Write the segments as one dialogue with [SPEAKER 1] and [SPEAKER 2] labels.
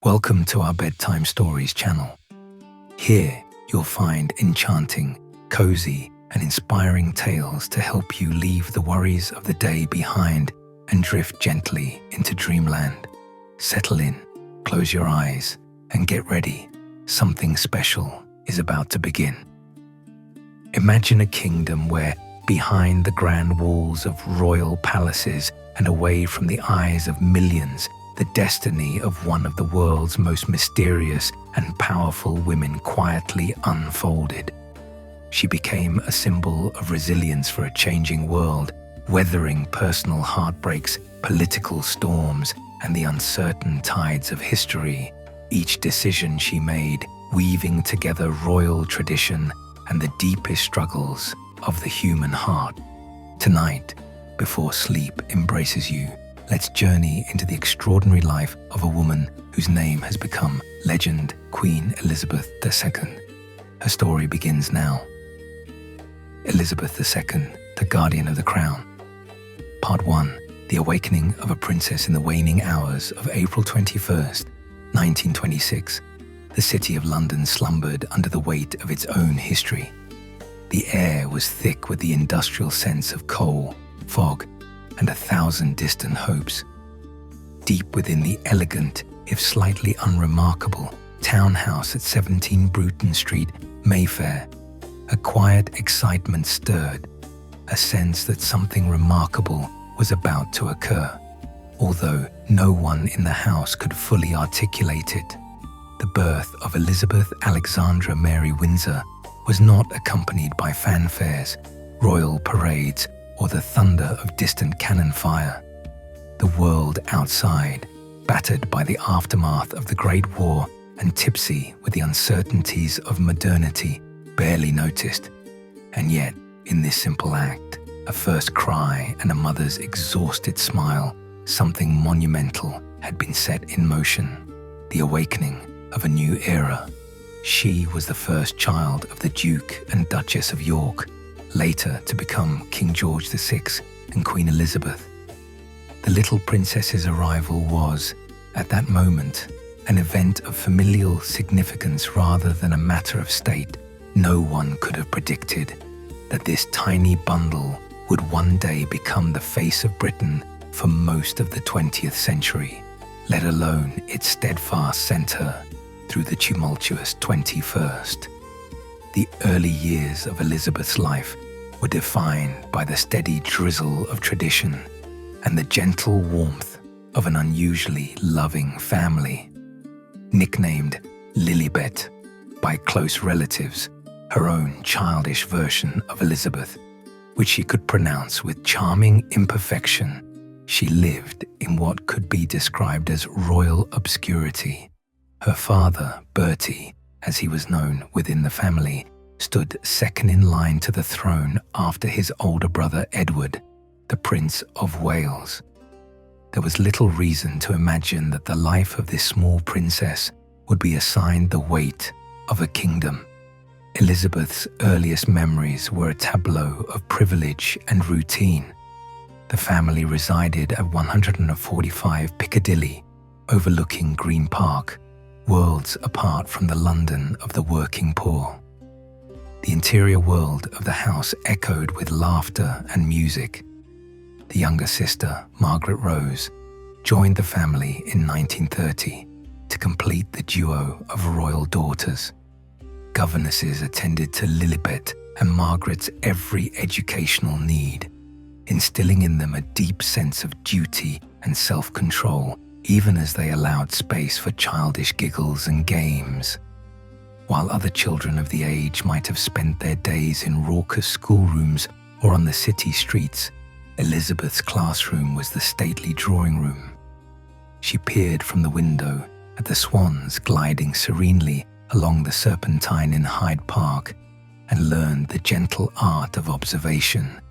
[SPEAKER 1] Welcome to our Bedtime Stories channel. Here, you'll find enchanting, cozy, and inspiring tales to help you leave the worries of the day behind and drift gently into dreamland. Settle in, close your eyes, and get ready. Something special is about to begin. Imagine a kingdom where, behind the grand walls of royal palaces and away from the eyes of millions, the destiny of one of the world's most mysterious and powerful women quietly unfolded. She became a symbol of resilience for a changing world, weathering personal heartbreaks, political storms, and the uncertain tides of history. Each decision she made, weaving together royal tradition and the deepest struggles of the human heart. Tonight, before sleep embraces you, let's journey into the extraordinary life of a woman whose name has become legend, Queen Elizabeth II. Her story begins now. Elizabeth II, the Guardian of the Crown. Part 1. The Awakening of a Princess in the Waning Hours of April 21st, 1926. The city of London slumbered under the weight of its own history. The air was thick with the industrial sense of coal, fog, and 1,000 distant hopes. Deep within the elegant, if slightly unremarkable, townhouse at 17 Bruton Street, Mayfair, a quiet excitement stirred, a sense that something remarkable was about to occur, although no one in the house could fully articulate it. The birth of Elizabeth Alexandra Mary Windsor was not accompanied by fanfares, royal parades, or the thunder of distant cannon fire. The world outside, battered by the aftermath of the Great War and tipsy with the uncertainties of modernity, barely noticed. And yet, in this simple act, a first cry and a mother's exhausted smile, something monumental had been set in motion, the awakening of a new era. She was the first child of the Duke and Duchess of York, later to become King George VI and Queen Elizabeth. The little princess's arrival was, at that moment, an event of familial significance rather than a matter of state. No one could have predicted that this tiny bundle would one day become the face of Britain for most of the 20th century, let alone its steadfast centre through the tumultuous 21st. The early years of Elizabeth's life were defined by the steady drizzle of tradition and the gentle warmth of an unusually loving family. Nicknamed Lilibet by close relatives, her own childish version of Elizabeth, which she could pronounce with charming imperfection, she lived in what could be described as royal obscurity. Her father, Bertie, as he was known within the family, stood second in line to the throne after his older brother Edward, the Prince of Wales. There was little reason to imagine that the life of this small princess would be assigned the weight of a kingdom. Elizabeth's earliest memories were a tableau of privilege and routine. The family resided at 145 Piccadilly, overlooking Green Park, worlds apart from the London of the working poor. The interior world of the house echoed with laughter and music. The younger sister, Margaret Rose, joined the family in 1930 to complete the duo of royal daughters. Governesses attended to Lilibet and Margaret's every educational need, instilling in them a deep sense of duty and self-control, even as they allowed space for childish giggles and games. While other children of the age might have spent their days in raucous schoolrooms or on the city streets, Elizabeth's classroom was the stately drawing room. She peered from the window at the swans gliding serenely along the Serpentine in Hyde Park and learned the gentle art of observation,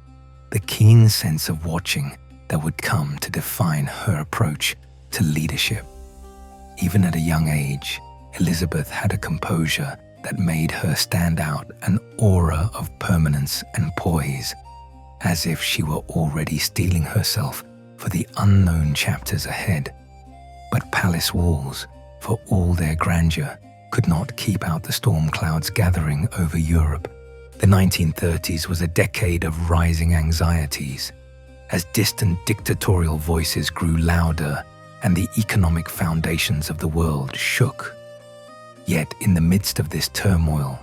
[SPEAKER 1] the keen sense of watching that would come to define her approach to leadership. Even at a young age, Elizabeth had a composure that made her stand out, an aura of permanence and poise, as if she were already steeling herself for the unknown chapters ahead. But palace walls for all their grandeur, could not keep out the storm clouds gathering over Europe. The 1930s was a decade of rising anxieties, as distant dictatorial voices grew louder and the economic foundations of the world shook. Yet in the midst of this turmoil,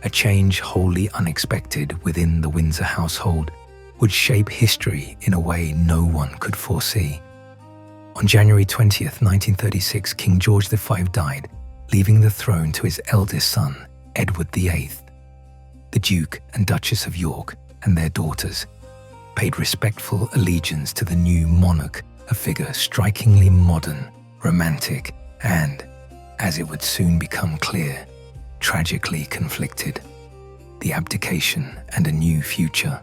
[SPEAKER 1] a change wholly unexpected within the Windsor household would shape history in a way no one could foresee. On January 20th, 1936, King George V died, leaving the throne to his eldest son, Edward VIII. The Duke and Duchess of York and their daughters paid respectful allegiance to the new monarch, a figure strikingly modern, romantic, and, as it would soon become clear, tragically conflicted. The abdication and a new future.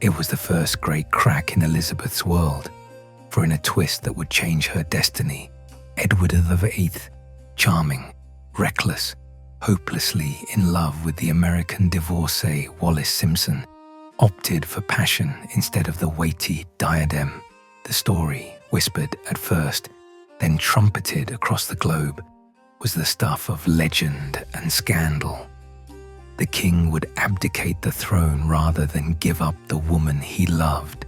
[SPEAKER 1] It was the first great crack in Elizabeth's world, for in a twist that would change her destiny, Edward VIII, charming, reckless, hopelessly in love with the American divorcee Wallis Simpson, opted for passion instead of the weighty diadem. The story, whispered at first, then trumpeted across the globe, was the stuff of legend and scandal. The king would abdicate the throne rather than give up the woman he loved.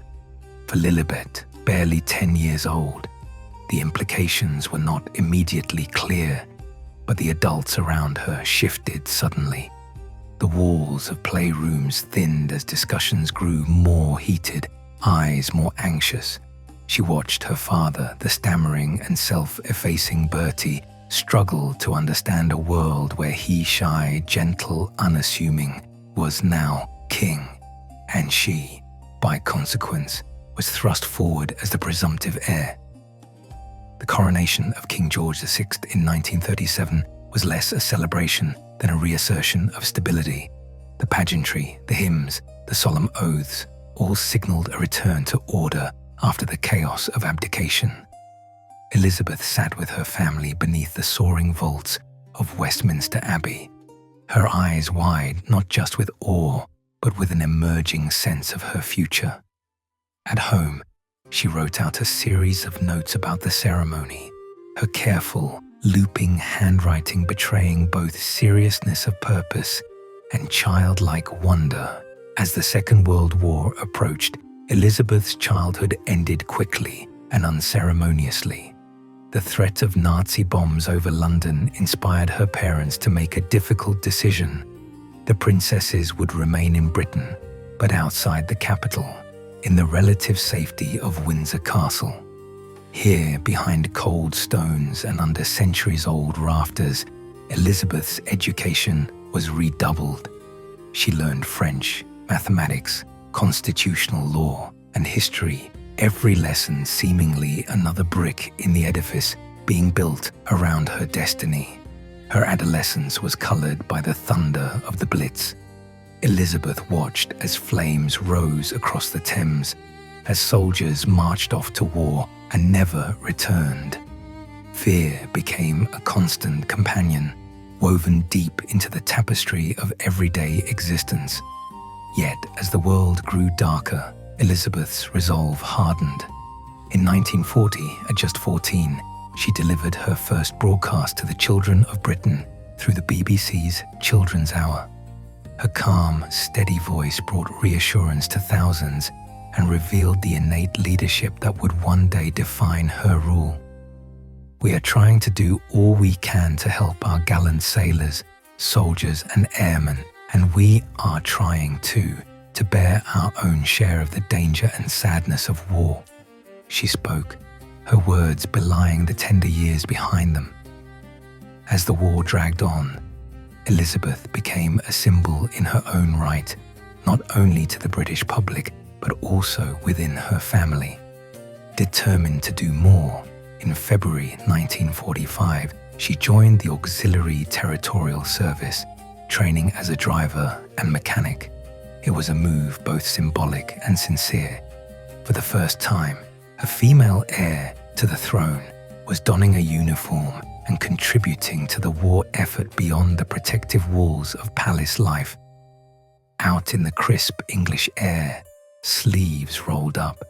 [SPEAKER 1] For Lilibet, barely 10 years old, the implications were not immediately clear, but the adults around her shifted suddenly. The walls of playrooms thinned as discussions grew more heated, eyes more anxious. She watched her father, the stammering and self-effacing Bertie, struggle to understand a world where he, shy, gentle, unassuming, was now king, and she, by consequence, was thrust forward as the presumptive heir. The coronation of King George VI in 1937 was less a celebration than a reassertion of stability. The pageantry, the hymns, the solemn oaths, all signaled a return to order after the chaos of abdication. Elizabeth sat with her family beneath the soaring vaults of Westminster Abbey, her eyes wide not just with awe, but with an emerging sense of her future. At home, she wrote out a series of notes about the ceremony, her careful, looping handwriting betraying both seriousness of purpose and childlike wonder. As the Second World War approached, Elizabeth's childhood ended quickly and unceremoniously. The threat of Nazi bombs over London inspired her parents to make a difficult decision. The princesses would remain in Britain, but outside the capital, in the relative safety of Windsor Castle. Here, behind cold stones and under centuries-old rafters, Elizabeth's education was redoubled. She learned French, mathematics, constitutional law, and history, every lesson seemingly another brick in the edifice being built around her destiny. Her adolescence was colored by the thunder of the Blitz. Elizabeth watched as flames rose across the Thames, as soldiers marched off to war and never returned. Fear became a constant companion, woven deep into the tapestry of everyday existence. Yet, as the world grew darker, Elizabeth's resolve hardened. In 1940, at just 14, she delivered her first broadcast to the children of Britain through the BBC's Children's Hour. Her calm, steady voice brought reassurance to thousands and revealed the innate leadership that would one day define her rule. We are trying to do all we can to help our gallant sailors, soldiers, and airmen, and we are trying too to bear our own share of the danger and sadness of war. She spoke, her words belying the tender years behind them. As the war dragged on, Elizabeth became a symbol in her own right, not only to the British public, but also within her family. Determined to do more, in February 1945, she joined the Auxiliary Territorial Service, training as a driver and mechanic. It was a move both symbolic and sincere. For the first time, a female heir to the throne was donning a uniform and contributing to the war effort beyond the protective walls of palace life. Out in the crisp English air, sleeves rolled up,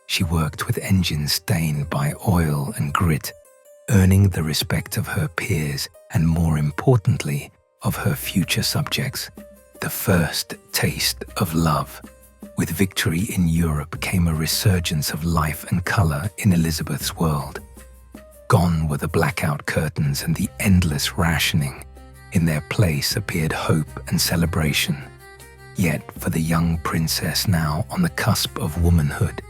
[SPEAKER 1] she worked with engines stained by oil and grit, earning the respect of her peers and, more importantly, of her future subjects. The first taste of love. With victory in Europe came a resurgence of life and color in Elizabeth's world. Gone were the blackout curtains and the endless rationing. In their place appeared hope and celebration. Yet for the young princess now on the cusp of womanhood,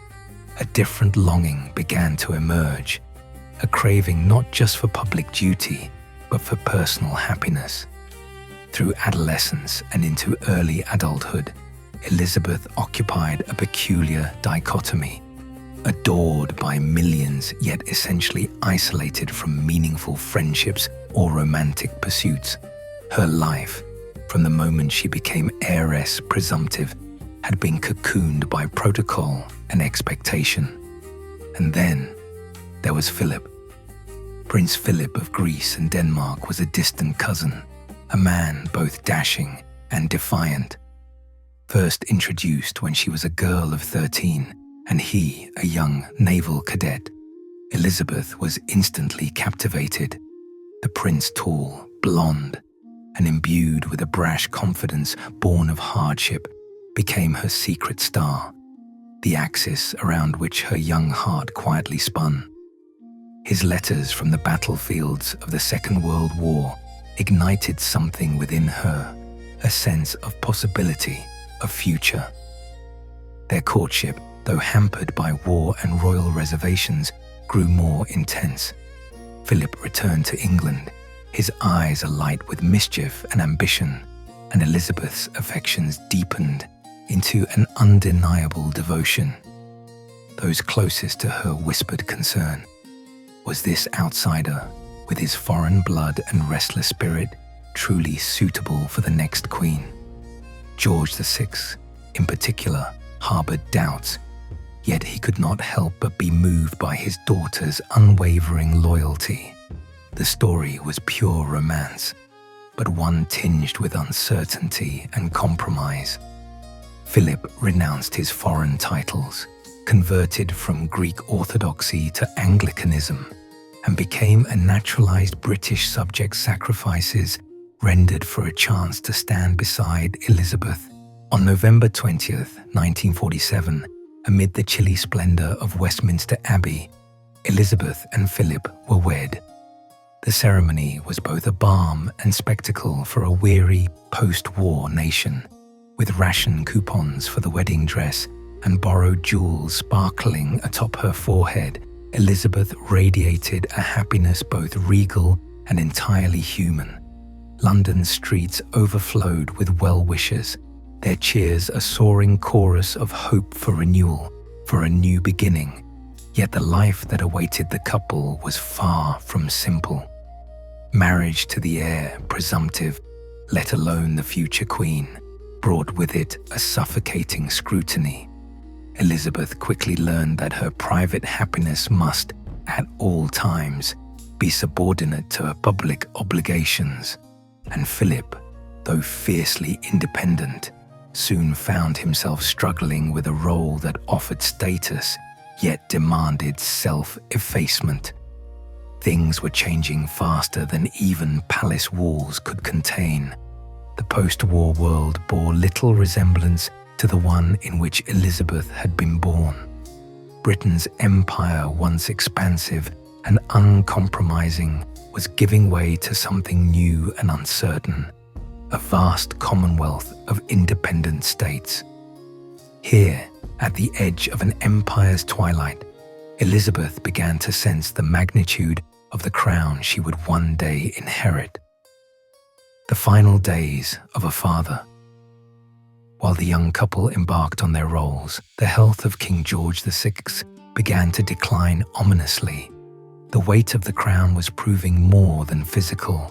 [SPEAKER 1] a different longing began to emerge, a craving not just for public duty, but for personal happiness. Through adolescence and into early adulthood, Elizabeth occupied a peculiar dichotomy. Adored by millions, yet essentially isolated from meaningful friendships or romantic pursuits, her life, from the moment she became heiress presumptive, had been cocooned by protocol and expectation. And then there was Philip. Prince Philip of Greece and Denmark was a distant cousin, a man both dashing and defiant. First introduced when she was a girl of 13, and he a young naval cadet, Elizabeth was instantly captivated. The prince, tall, blonde, and imbued with a brash confidence born of hardship, became her secret star, the axis around which her young heart quietly spun. His letters from the battlefields of the Second World War ignited something within her, a sense of possibility, of future. Their courtship, though hampered by war and royal reservations, grew more intense. Philip returned to England, his eyes alight with mischief and ambition, and Elizabeth's affections deepened into an undeniable devotion. Those closest to her whispered concern. Was this outsider, with his foreign blood and restless spirit, truly suitable for the next queen? George VI, in particular, harbored doubts, yet he could not help but be moved by his daughter's unwavering loyalty. The story was pure romance, but one tinged with uncertainty and compromise. Philip renounced his foreign titles, converted from Greek Orthodoxy to Anglicanism, and became a naturalized British subject, sacrifices rendered for a chance to stand beside Elizabeth. On November 20th, 1947, amid the chilly splendor of Westminster Abbey, Elizabeth and Philip were wed. The ceremony was both a balm and spectacle for a weary, post-war nation. With ration coupons for the wedding dress and borrowed jewels sparkling atop her forehead, Elizabeth radiated a happiness both regal and entirely human. London's streets overflowed with well-wishers, their cheers a soaring chorus of hope for renewal, for a new beginning. Yet the life that awaited the couple was far from simple. Marriage to the heir presumptive, let alone the future queen, brought with it a suffocating scrutiny. Elizabeth quickly learned that her private happiness must, at all times, be subordinate to her public obligations. And Philip, though fiercely independent, soon found himself struggling with a role that offered status, yet demanded self-effacement. Things were changing faster than even palace walls could contain. The post-war world bore little resemblance to the one in which Elizabeth had been born. Britain's empire, once expansive and uncompromising, was giving way to something new and uncertain, a vast commonwealth of independent states. Here, at the edge of an empire's twilight, Elizabeth began to sense the magnitude of the crown she would one day inherit. The final days of a father. While the young couple embarked on their roles, the health of King George VI began to decline ominously. The weight of the crown was proving more than physical.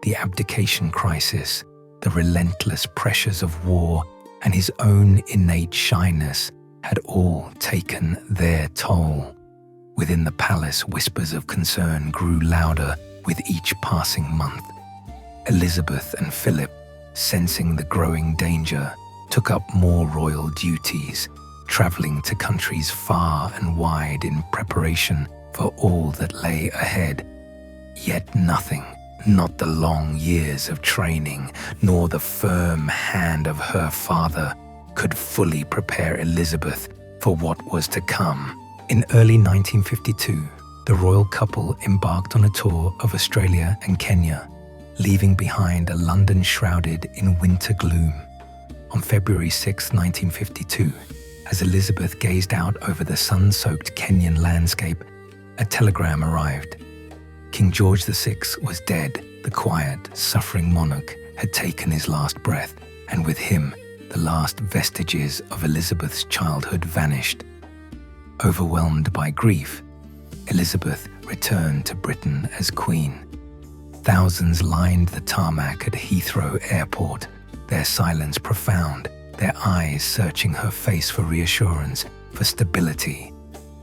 [SPEAKER 1] The abdication crisis, the relentless pressures of war, and his own innate shyness had all taken their toll. Within the palace, whispers of concern grew louder with each passing month. Elizabeth and Philip, sensing the growing danger, took up more royal duties, traveling to countries far and wide in preparation for all that lay ahead. Yet nothing, not the long years of training, nor the firm hand of her father, could fully prepare Elizabeth for what was to come. In early 1952, the royal couple embarked on a tour of Australia and Kenya, leaving behind a London shrouded in winter gloom. On February 6, 1952, as Elizabeth gazed out over the sun-soaked Kenyan landscape, a telegram arrived. King George VI was dead. The quiet, suffering monarch had taken his last breath, and with him, the last vestiges of Elizabeth's childhood vanished. Overwhelmed by grief, Elizabeth returned to Britain as Queen. Thousands lined the tarmac at Heathrow Airport, their silence profound, their eyes searching her face for reassurance, for stability.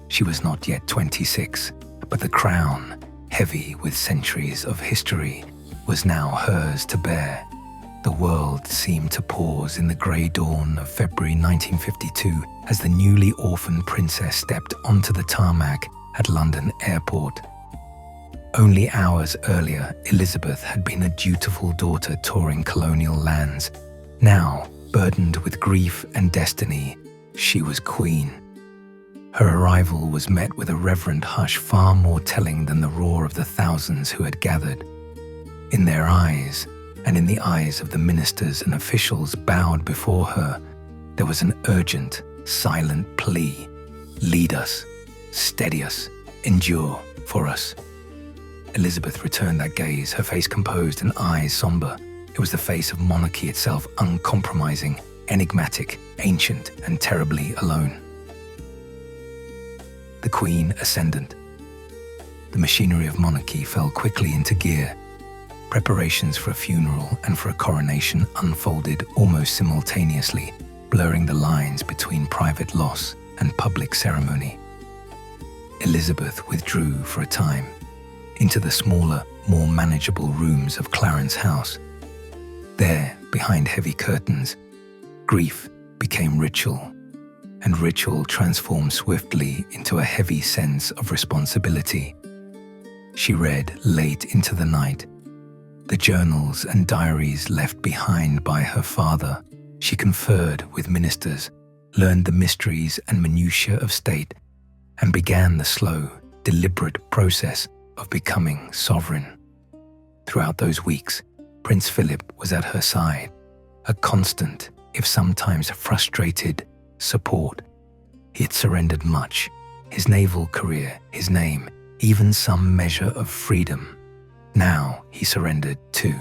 [SPEAKER 1] She was not yet 26, but the crown, heavy with centuries of history, was now hers to bear. The world seemed to pause in the grey dawn of February 1952 as the newly orphaned princess stepped onto the tarmac at London Airport. Only hours earlier, Elizabeth had been a dutiful daughter touring colonial lands. Now, burdened with grief and destiny, she was queen. Her arrival was met with a reverent hush far more telling than the roar of the thousands who had gathered. In their eyes, and in the eyes of the ministers and officials bowed before her, there was an urgent, silent plea. Lead us, steady us, endure for us. Elizabeth returned that gaze, her face composed and eyes somber. It was the face of monarchy itself, uncompromising, enigmatic, ancient, and terribly alone. The Queen ascendant. The machinery of monarchy fell quickly into gear. Preparations for a funeral and for a coronation unfolded almost simultaneously, blurring the lines between private loss and public ceremony. Elizabeth withdrew for a time into the smaller, more manageable rooms of Clarence House. There, behind heavy curtains, grief became ritual, and ritual transformed swiftly into a heavy sense of responsibility. She read late into the night, the journals and diaries left behind by her father. She conferred with ministers, learned the mysteries and minutiae of state, and began the slow, deliberate process of becoming sovereign. Throughout those weeks, Prince Philip was at her side, a constant, if sometimes frustrated, support. He had surrendered much, his naval career, his name, even some measure of freedom. Now he surrendered too,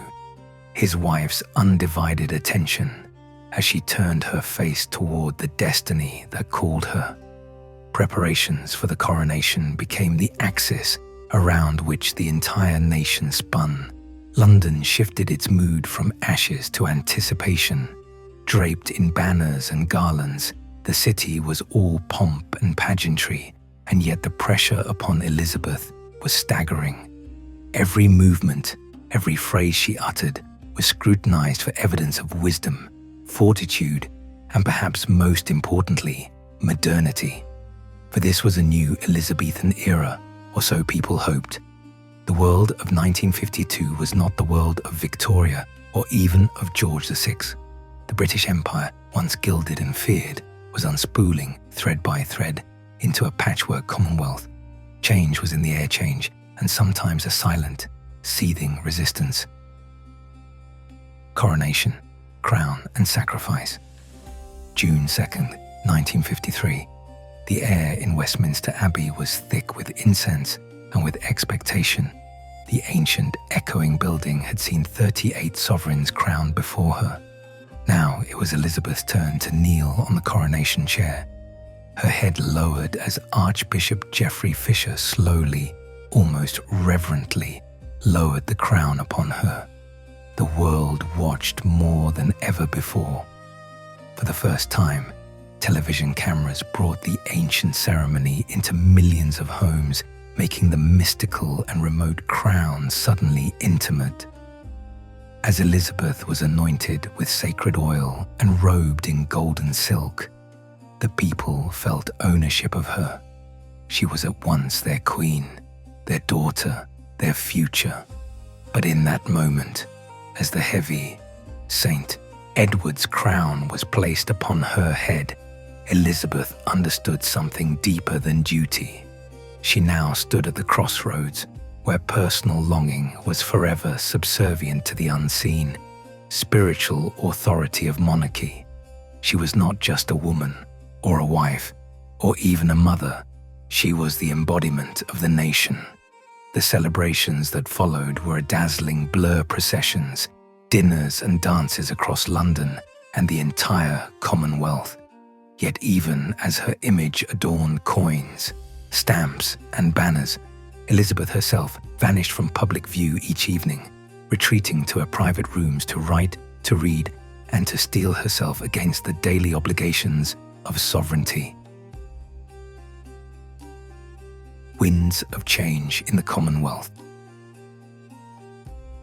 [SPEAKER 1] his wife's undivided attention, as she turned her face toward the destiny that called her. Preparations for the coronation became the axis around which the entire nation spun. London shifted its mood from ashes to anticipation. Draped in banners and garlands, the city was all pomp and pageantry, and yet the pressure upon Elizabeth was staggering. Every movement, every phrase she uttered was scrutinized for evidence of wisdom, fortitude, and perhaps most importantly, modernity. For this was a new Elizabethan era, or so people hoped. The world of 1952 was not the world of Victoria or even of George VI. The British Empire, once gilded and feared, was unspooling, thread by thread, into a patchwork commonwealth. Change was in the air, change, and sometimes a silent, seething resistance. Coronation, crown, and sacrifice. June 2nd, 1953. The air in Westminster Abbey was thick with incense and with expectation. The ancient, echoing building had seen 38 sovereigns crowned before her. Now it was Elizabeth's turn to kneel on the coronation chair. Her head lowered as Archbishop Geoffrey Fisher slowly, almost reverently, lowered the crown upon her. The world watched more than ever before. For the first time, television cameras brought the ancient ceremony into millions of homes, making the mystical and remote crown suddenly intimate. As Elizabeth was anointed with sacred oil and robed in golden silk, the people felt ownership of her. She was at once their queen, their daughter, their future. But in that moment, as the heavy St. Edward's crown was placed upon her head, Elizabeth understood something deeper than duty. She now stood at the crossroads where personal longing was forever subservient to the unseen, spiritual authority of monarchy. She was not just a woman, or a wife, or even a mother. She was the embodiment of the nation. The celebrations that followed were a dazzling blur processions, dinners and dances across London and the entire Commonwealth. Yet even as her image adorned coins, stamps and banners, Elizabeth herself vanished from public view each evening, retreating to her private rooms to write, to read, and to steel herself against the daily obligations of sovereignty. Winds of change in the Commonwealth.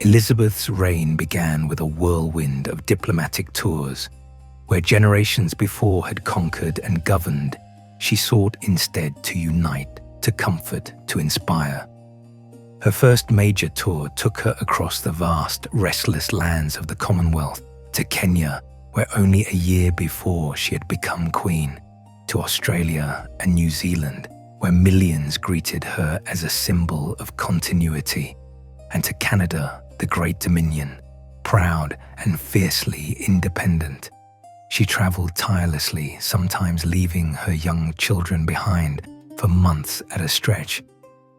[SPEAKER 1] Elizabeth's reign began with a whirlwind of diplomatic tours. Where generations before had conquered and governed, she sought instead to unite, to comfort, to inspire. Her first major tour took her across the vast, restless lands of the Commonwealth, to Kenya, where only a year before she had become queen, to Australia and New Zealand, where millions greeted her as a symbol of continuity, and to Canada, the Great Dominion, proud and fiercely independent. She traveled tirelessly, sometimes leaving her young children behind for months at a stretch.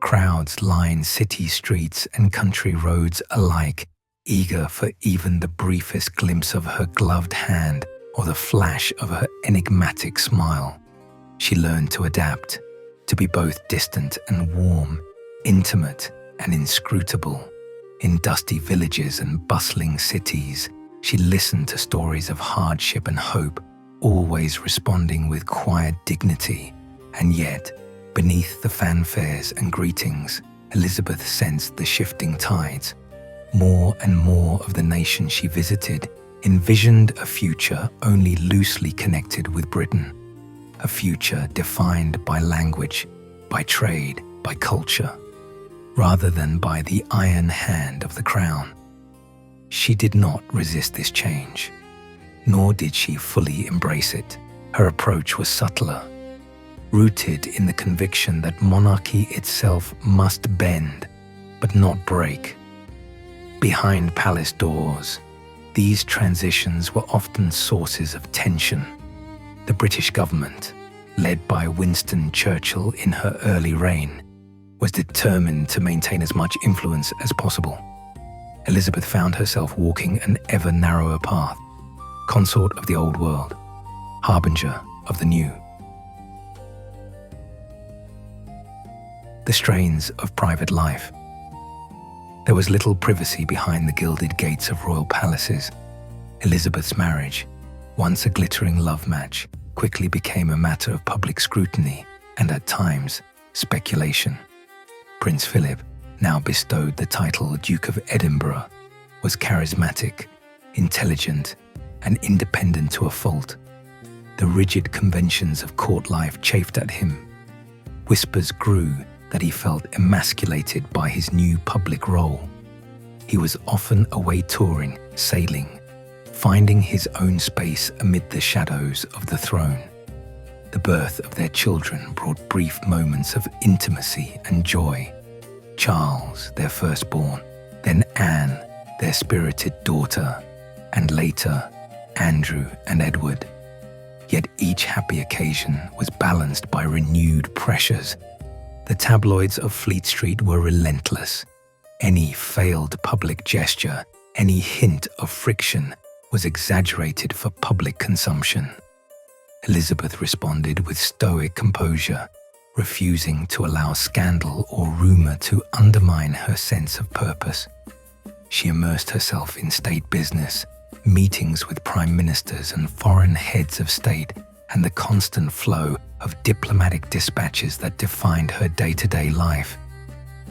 [SPEAKER 1] Crowds lined city streets and country roads alike, eager for even the briefest glimpse of her gloved hand or the flash of her enigmatic smile. She learned to adapt, to be both distant and warm, intimate and inscrutable. In dusty villages and bustling cities, she listened to stories of hardship and hope, always responding with quiet dignity. And yet, beneath the fanfares and greetings, Elizabeth sensed the shifting tides. More and more of the nation she visited envisioned a future only loosely connected with Britain, a future defined by language, by trade, by culture, rather than by the iron hand of the crown. She did not resist this change, nor did she fully embrace it. Her approach was subtler, rooted in the conviction that monarchy itself must bend, but not break. Behind palace doors, these transitions were often sources of tension. The British government, led by Winston Churchill in her early reign, was determined to maintain as much influence as possible. Elizabeth found herself walking an ever narrower path, consort of the old world, harbinger of the new. The strains of private life. There was little privacy behind the gilded gates of royal palaces. Elizabeth's marriage, once a glittering love match, quickly became a matter of public scrutiny and, at times, speculation. Prince Philip, now bestowed the title Duke of Edinburgh, was charismatic, intelligent, and independent to a fault. The rigid conventions of court life chafed at him. Whispers grew that he felt emasculated by his new public role. He was often away touring, sailing, finding his own space amid the shadows of the throne. The birth of their children brought brief moments of intimacy and joy. Charles, their firstborn, then Anne, their spirited daughter, and later, Andrew and Edward. Yet each happy occasion was balanced by renewed pressures. The tabloids of Fleet Street were relentless. Any failed public gesture, any hint of friction was exaggerated for public consumption. Elizabeth responded with stoic composure, refusing to allow scandal or rumor to undermine her sense of purpose. She immersed herself in state business, meetings with prime ministers and foreign heads of state, and the constant flow of diplomatic dispatches that defined her day-to-day life.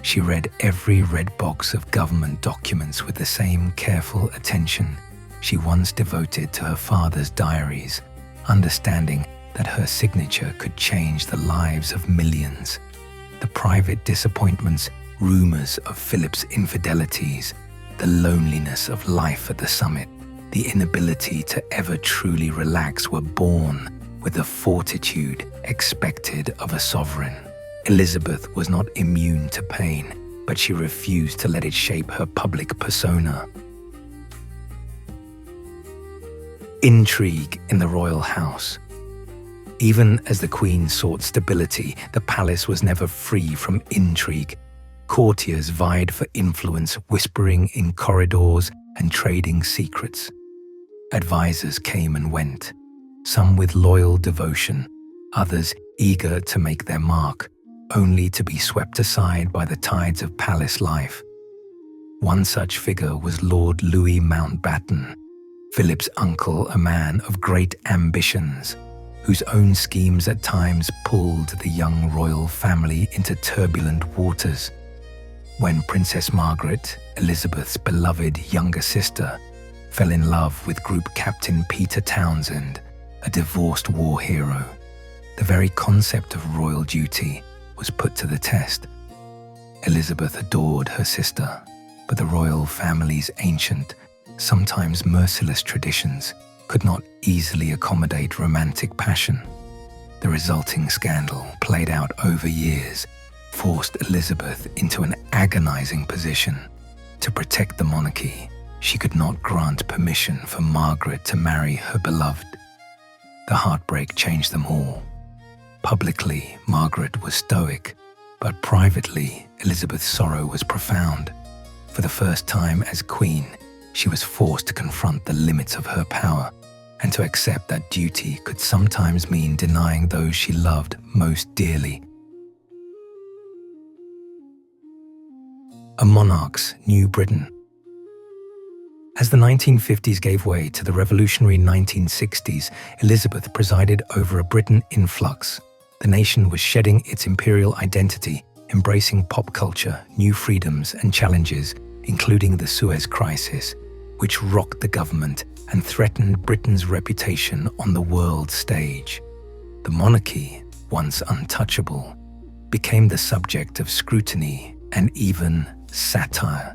[SPEAKER 1] She read every red box of government documents with the same careful attention she once devoted to her father's diaries, understanding that her signature could change the lives of millions. The private disappointments Rumors of Philip's infidelities, the loneliness of life at the summit, the inability to ever truly relax were born with the fortitude expected of a sovereign. Elizabeth was not immune to pain, but she refused to let it shape her public persona. Intrigue in the royal house. Even as the Queen sought stability, the palace was never free from intrigue. Courtiers vied for influence, whispering in corridors and trading secrets. Advisors came and went, some with loyal devotion, others eager to make their mark, only to be swept aside by the tides of palace life. One such figure was Lord Louis Mountbatten, Philip's uncle, a man of great ambitions, whose own schemes at times pulled the young royal family into turbulent waters. When Princess Margaret, Elizabeth's beloved younger sister, fell in love with Group Captain Peter Townsend, a divorced war hero, the very concept of royal duty was put to the test. Elizabeth adored her sister, but the royal family's ancient, sometimes merciless traditions could not easily accommodate romantic passion. The resulting scandal, played out over years, forced Elizabeth into an agonizing position. To protect the monarchy, she could not grant permission for Margaret to marry her beloved. The heartbreak changed them all. Publicly, Margaret was stoic, but privately, Elizabeth's sorrow was profound. For the first time as queen, she was forced to confront the limits of her power and to accept that duty could sometimes mean denying those she loved most dearly. A monarch's New Britain. As the 1950s gave way to the revolutionary 1960s, Elizabeth presided over a Britain in flux. The nation was shedding its imperial identity, embracing pop culture, new freedoms and challenges, including the Suez Crisis, which rocked the government and threatened Britain's reputation on the world stage. The monarchy, once untouchable, became the subject of scrutiny and even satire.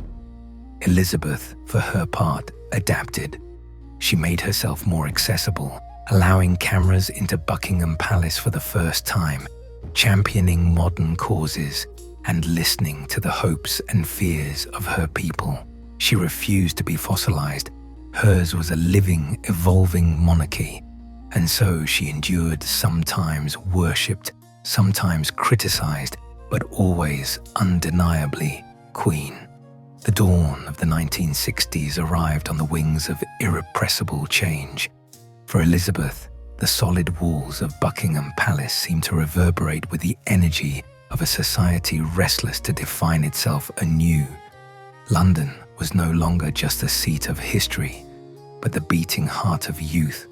[SPEAKER 1] Elizabeth, for her part, adapted. She made herself more accessible, allowing cameras into Buckingham Palace for the first time, championing modern causes and listening to the hopes and fears of her people. She refused to be fossilized. Hers was a living, evolving monarchy, and so she endured, sometimes worshipped, sometimes criticized, but always undeniably queen. The dawn of the 1960s arrived on the wings of irrepressible change. For Elizabeth, the solid walls of Buckingham Palace seemed to reverberate with the energy of a society restless to define itself anew. London was no longer just a seat of history, but the beating heart of youth,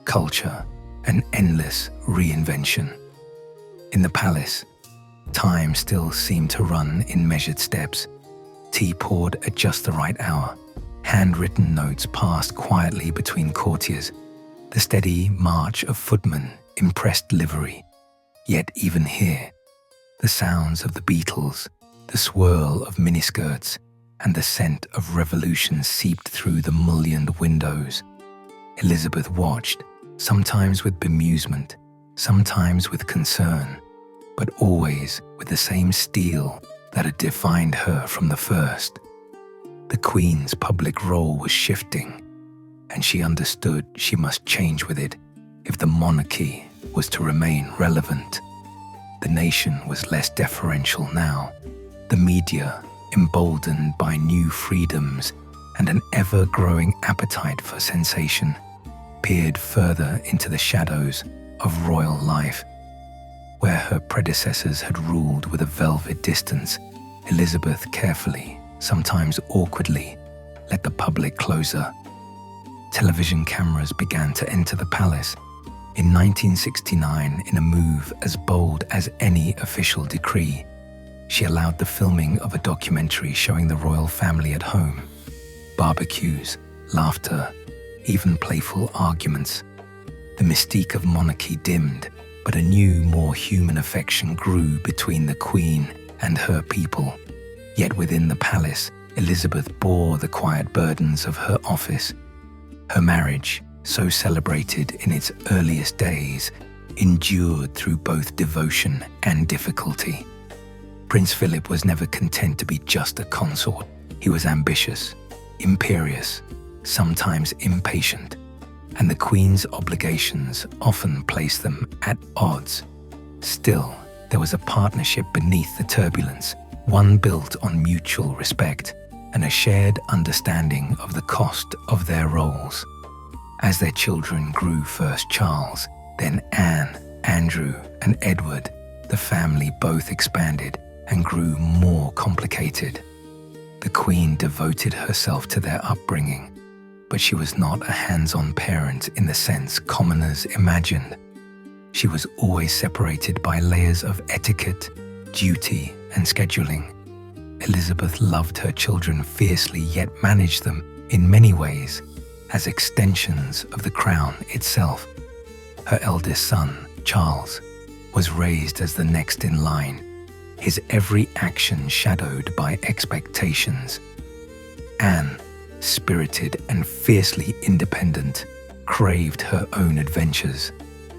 [SPEAKER 1] culture, and endless reinvention. In the palace, time still seemed to run in measured steps. Tea poured at just the right hour. Handwritten notes passed quietly between courtiers. The steady march of footmen impressed livery. Yet even here, the sounds of the Beatles, the swirl of miniskirts, and the scent of revolution seeped through the mullioned windows. Elizabeth watched, sometimes with bemusement, sometimes with concern, but always with the same steel that had defined her from the first. The Queen's public role was shifting, and she understood she must change with it if the monarchy was to remain relevant. The nation was less deferential now. The media, emboldened by new freedoms and an ever-growing appetite for sensation, peered further into the shadows of royal life. Where her predecessors had ruled with a velvet distance, Elizabeth carefully, sometimes awkwardly, let the public closer. Television cameras began to enter the palace. In 1969, in a move as bold as any official decree, she allowed the filming of a documentary showing the royal family at home. Barbecues, laughter, even playful arguments. The mystique of monarchy dimmed, but a new, more human affection grew between the Queen and her people. Yet within the palace, Elizabeth bore the quiet burdens of her office. Her marriage, so celebrated in its earliest days, endured through both devotion and difficulty. Prince Philip was never content to be just a consort. He was ambitious, imperious, sometimes impatient, and the Queen's obligations often placed them at odds. Still, there was a partnership beneath the turbulence, one built on mutual respect and a shared understanding of the cost of their roles. As their children grew, first Charles, then Anne, Andrew, and Edward, the family both expanded and grew more complicated. The Queen devoted herself to their upbringing, but she was not a hands-on parent in the sense commoners imagined. She was always separated by layers of etiquette, duty, and scheduling. Elizabeth loved her children fiercely, yet managed them, in many ways, as extensions of the crown itself. Her eldest son, Charles, was raised as the next in line, his every action shadowed by expectations. Anne, spirited and fiercely independent, craved her own adventures.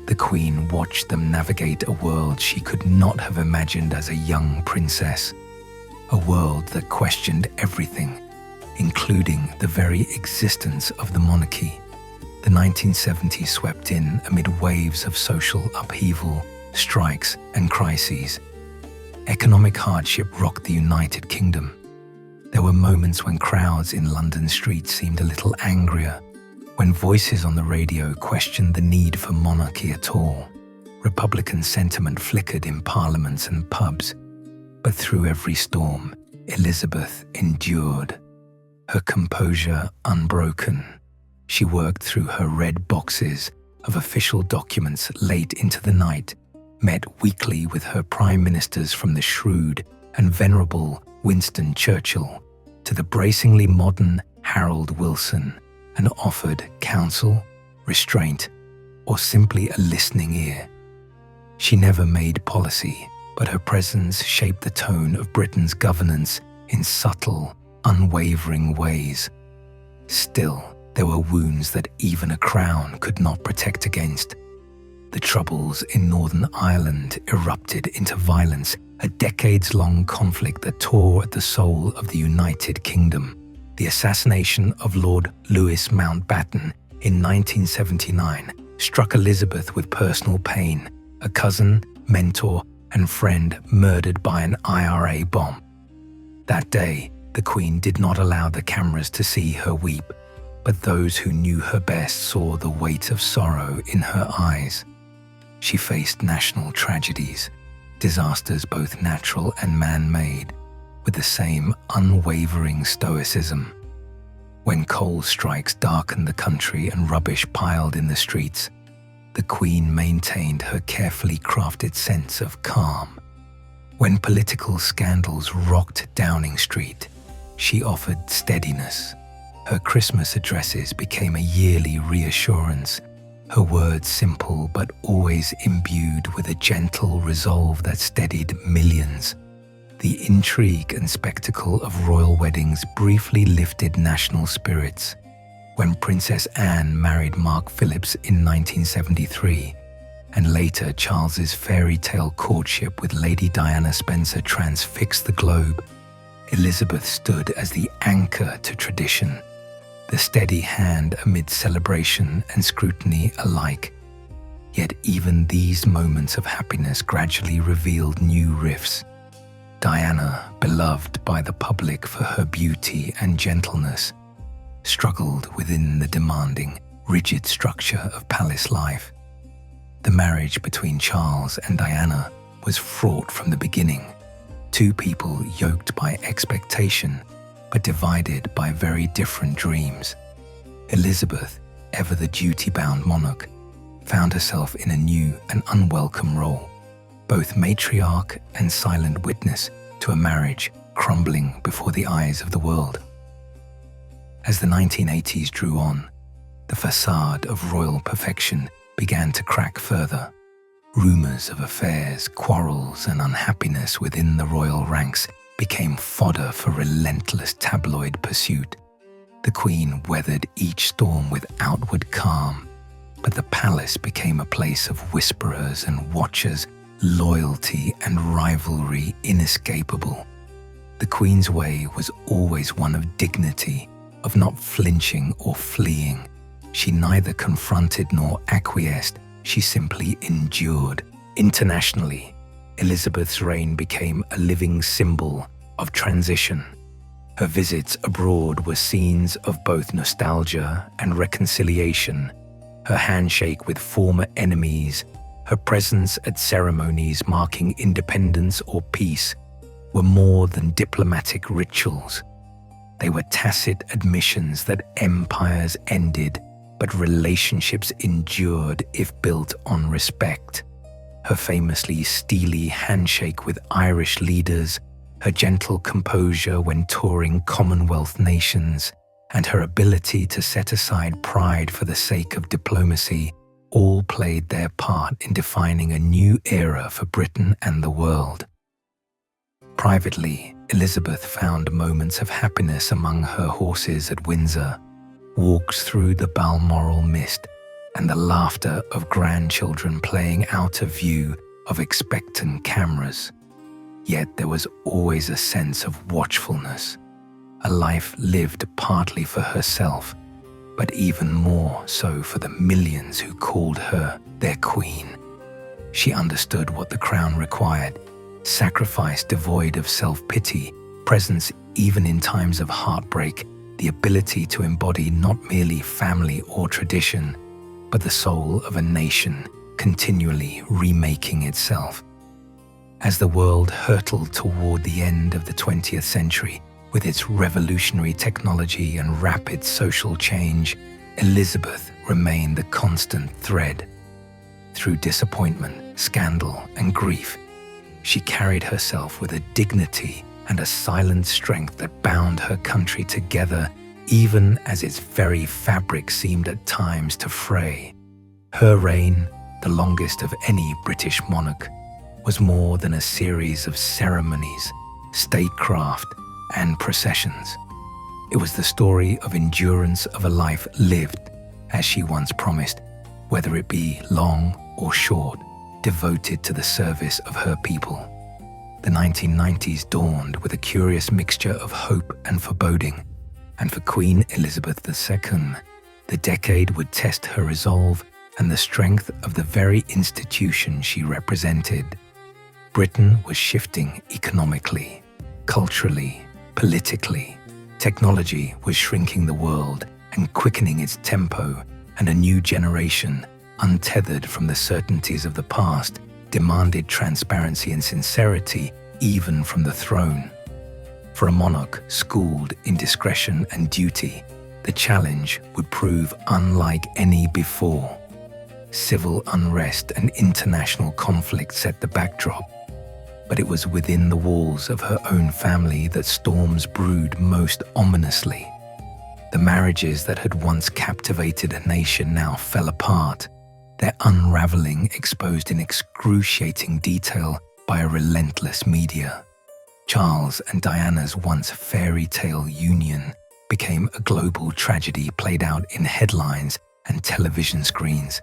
[SPEAKER 1] The Queen watched them navigate a world she could not have imagined as a young princess, a world that questioned everything, including the very existence of the monarchy. The 1970s swept in amid waves of social upheaval, strikes, and crises. Economic hardship rocked the United Kingdom. There were moments when crowds in London streets seemed a little angrier, when voices on the radio questioned the need for monarchy at all. Republican sentiment flickered in parliaments and pubs. But through every storm, Elizabeth endured, her composure unbroken. She worked through her red boxes of official documents late into the night, met weekly with her prime ministers from the shrewd and venerable Winston Churchill to the bracingly modern Harold Wilson, and offered counsel, restraint, or simply a listening ear. She never made policy, but her presence shaped the tone of Britain's governance in subtle, unwavering ways. Still, there were wounds that even a crown could not protect against. The Troubles in Northern Ireland erupted into violence, a decades-long conflict that tore at the soul of the United Kingdom. The assassination of Lord Louis Mountbatten in 1979 struck Elizabeth with personal pain, a cousin, mentor, and friend murdered by an IRA bomb. That day, the Queen did not allow the cameras to see her weep, but those who knew her best saw the weight of sorrow in her eyes. She faced national tragedies, disasters both natural and man-made, with the same unwavering stoicism. When coal strikes darkened the country and rubbish piled in the streets, the Queen maintained her carefully crafted sense of calm. When political scandals rocked Downing Street, she offered steadiness. Her Christmas addresses became a yearly reassurance, her words simple but always imbued with a gentle resolve that steadied millions. The intrigue and spectacle of royal weddings briefly lifted national spirits. When Princess Anne married Mark Phillips in 1973, and later Charles's fairy tale courtship with Lady Diana Spencer transfixed the globe, Elizabeth stood as the anchor to tradition, the steady hand amid celebration and scrutiny alike. Yet even these moments of happiness gradually revealed new rifts. Diana, beloved by the public for her beauty and gentleness, struggled within the demanding, rigid structure of palace life. The marriage between Charles and Diana was fraught from the beginning. Two people yoked by expectation, but divided by very different dreams. Elizabeth, ever the duty-bound monarch, found herself in a new and unwelcome role, both matriarch and silent witness to a marriage crumbling before the eyes of the world. As the 1980s drew on, the facade of royal perfection began to crack further. Rumors of affairs, quarrels, and unhappiness within the royal ranks became fodder for relentless tabloid pursuit. The Queen weathered each storm with outward calm, but the palace became a place of whisperers and watchers, loyalty and rivalry inescapable. The Queen's way was always one of dignity, of not flinching or fleeing. She neither confronted nor acquiesced, she simply endured. Internationally, Elizabeth's reign became a living symbol of transition. Her visits abroad were scenes of both nostalgia and reconciliation. Her handshake with former enemies, her presence at ceremonies marking independence or peace, were more than diplomatic rituals. They were tacit admissions that empires ended, but relationships endured if built on respect. Her famously steely handshake with Irish leaders, her gentle composure when touring Commonwealth nations, and her ability to set aside pride for the sake of diplomacy all played their part in defining a new era for Britain and the world. Privately, Elizabeth found moments of happiness among her horses at Windsor, walks through the Balmoral mist, and the laughter of grandchildren playing out of view of expectant cameras. Yet there was always a sense of watchfulness, a life lived partly for herself, but even more so for the millions who called her their queen. She understood what the crown required: sacrifice devoid of self-pity, presence even in times of heartbreak, the ability to embody not merely family or tradition, but the soul of a nation continually remaking itself. As the world hurtled toward the end of the 20th century, with its revolutionary technology and rapid social change, Elizabeth remained the constant thread. Through disappointment, scandal, and grief, she carried herself with a dignity and a silent strength that bound her country together, even as its very fabric seemed at times to fray. Her reign, the longest of any British monarch, was more than a series of ceremonies, statecraft, and processions. It was the story of endurance of a life lived, as she once promised, whether it be long or short, devoted to the service of her people. The 1990s dawned with a curious mixture of hope and foreboding, and for Queen Elizabeth II, the decade would test her resolve and the strength of the very institution she represented. Britain was shifting economically, culturally, politically. Technology was shrinking the world and quickening its tempo, and a new generation, untethered from the certainties of the past, demanded transparency and sincerity even from the throne. For a monarch schooled in discretion and duty, the challenge would prove unlike any before. Civil unrest and international conflict set the backdrop, but it was within the walls of her own family that storms brewed most ominously. The marriages that had once captivated a nation now fell apart, their unraveling exposed in excruciating detail by a relentless media. Charles and Diana's once fairy tale union became a global tragedy played out in headlines and television screens.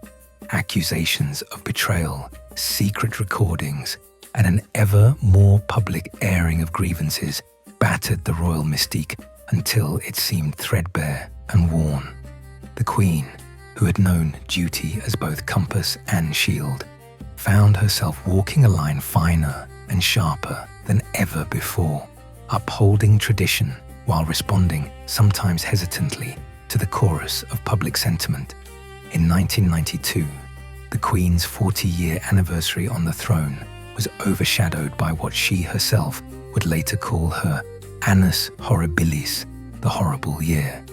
[SPEAKER 1] Accusations of betrayal, secret recordings, and an ever more public airing of grievances battered the royal mystique until it seemed threadbare and worn. The Queen, who had known duty as both compass and shield, found herself walking a line finer and sharper than ever before, upholding tradition while responding, sometimes hesitantly, to the chorus of public sentiment. In 1992, the Queen's 40-year anniversary on the throne was overshadowed by what she herself would later call her annus horribilis, the horrible year.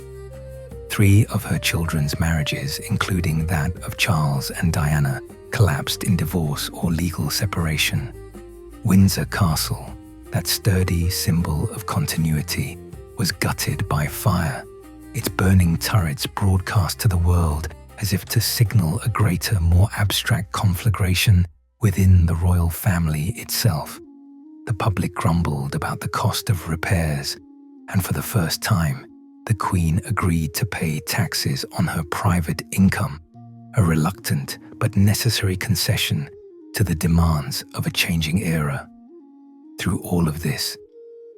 [SPEAKER 1] 3 of her children's marriages, including that of Charles and Diana, collapsed in divorce or legal separation. Windsor Castle, that sturdy symbol of continuity, was gutted by fire, its burning turrets broadcast to the world as if to signal a greater, more abstract conflagration within the royal family itself. The public grumbled about the cost of repairs, and for the first time, the Queen agreed to pay taxes on her private income, a reluctant but necessary concession to the demands of a changing era. Through all of this,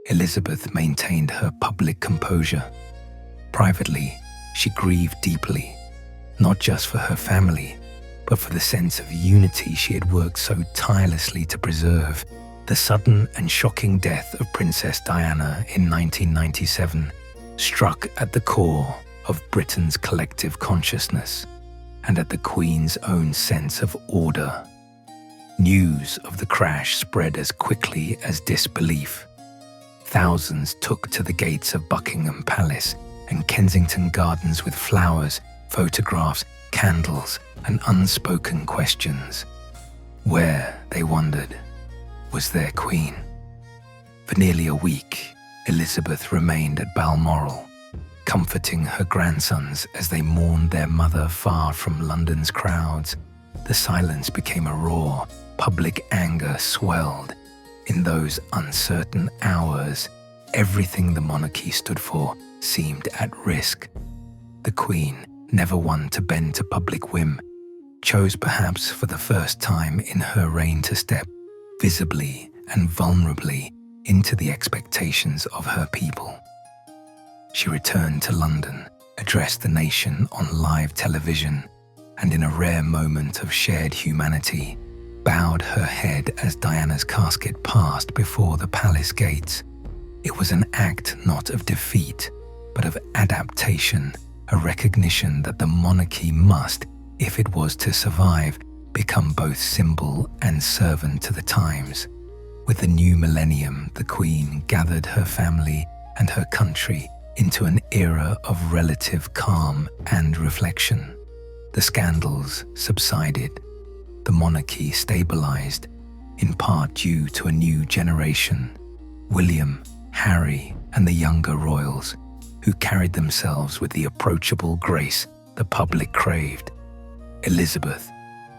[SPEAKER 1] Elizabeth maintained her public composure. Privately, she grieved deeply, not just for her family, but for the sense of unity she had worked so tirelessly to preserve. The sudden and shocking death of Princess Diana in 1997 struck at the core of Britain's collective consciousness and at the Queen's own sense of order. News of the crash spread as quickly as disbelief. Thousands took to the gates of Buckingham Palace and Kensington Gardens with flowers, photographs, candles, and unspoken questions. Where, they wondered, was their Queen? For nearly a week, Elizabeth remained at Balmoral, comforting her grandsons as they mourned their mother far from London's crowds. The silence became a roar. Public anger swelled. In those uncertain hours, everything the monarchy stood for seemed at risk. The Queen, never one to bend to public whim, chose perhaps for the first time in her reign to step visibly and vulnerably into the expectations of her people. She returned to London, addressed the nation on live television, and in a rare moment of shared humanity, bowed her head as Diana's casket passed before the palace gates. It was an act not of defeat, but of adaptation, a recognition that the monarchy must, if it was to survive, become both symbol and servant to the times. With the new millennium, the Queen gathered her family and her country into an era of relative calm and reflection. The scandals subsided. The monarchy stabilized, in part due to a new generation, William, Harry, and the younger royals, who carried themselves with the approachable grace the public craved. Elizabeth,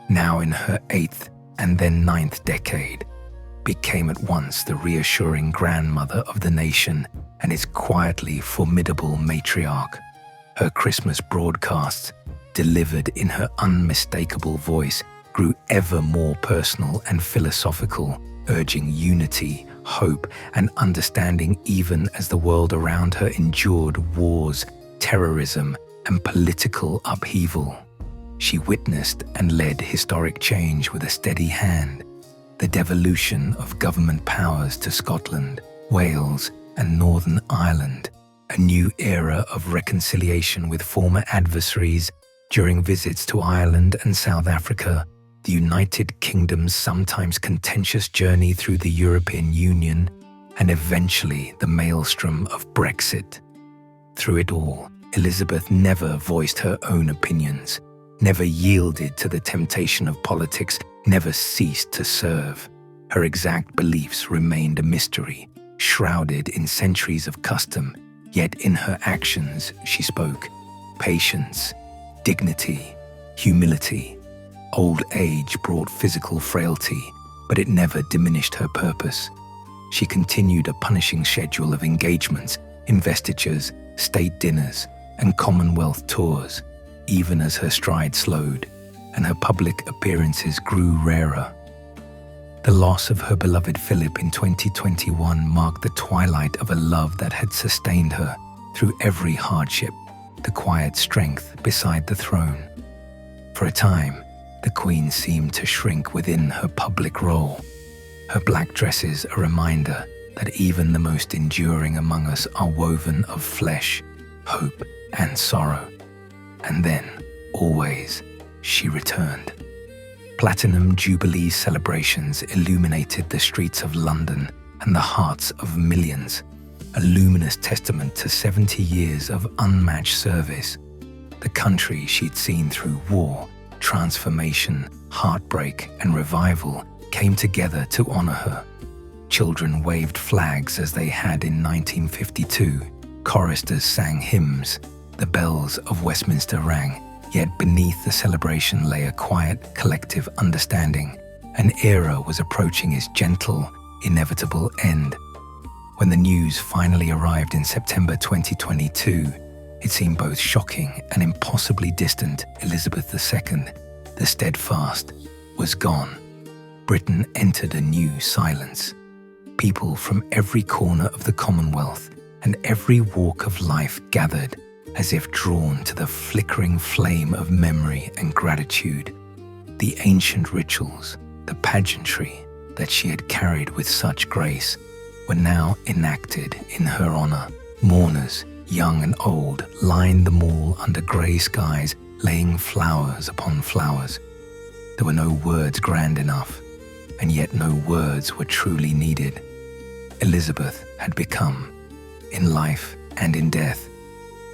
[SPEAKER 1] now in her 8th and then 9th decade, became at once the reassuring grandmother of the nation and its quietly formidable matriarch. Her Christmas broadcasts, delivered in her unmistakable voice, grew ever more personal and philosophical, urging unity, hope, and understanding even as the world around her endured wars, terrorism, and political upheaval. She witnessed and led historic change with a steady hand. The devolution of government powers to Scotland, Wales, and Northern Ireland, a new era of reconciliation with former adversaries during visits to Ireland and South Africa, the United Kingdom's sometimes contentious journey through the European Union, and eventually the maelstrom of Brexit. Through it all, Elizabeth never voiced her own opinions, never yielded to the temptation of politics, never ceased to serve. Her exact beliefs remained a mystery, shrouded in centuries of custom, yet in her actions she spoke patience, dignity, humility. Old age brought physical frailty, but it never diminished her purpose. She continued a punishing schedule of engagements, investitures, state dinners, and Commonwealth tours, even as her stride slowed and her public appearances grew rarer. The loss of her beloved Philip in 2021 marked the twilight of a love that had sustained her through every hardship, the quiet strength beside the throne. For a time, the Queen seemed to shrink within her public role, her black dresses a reminder that even the most enduring among us are woven of flesh, hope, and sorrow. And then, always, she returned. Platinum Jubilee celebrations illuminated the streets of London and the hearts of millions, a luminous testament to 70 years of unmatched service. The country she'd seen through war, transformation, heartbreak, and revival came together to honor her. Children waved flags as they had in 1952. Choristers sang hymns. The bells of Westminster rang. Yet beneath the celebration lay a quiet, collective understanding. An era was approaching its gentle, inevitable end. When the news finally arrived in September 2022, it seemed both shocking and impossibly distant. Elizabeth II, the steadfast, was gone. Britain entered a new silence. People from every corner of the Commonwealth and every walk of life gathered as if drawn to the flickering flame of memory and gratitude. The ancient rituals, the pageantry that she had carried with such grace, were now enacted in her honor. Mourners, young and old, lined the mall under grey skies, laying flowers upon flowers. There were no words grand enough, and yet no words were truly needed. Elizabeth had become, in life and in death,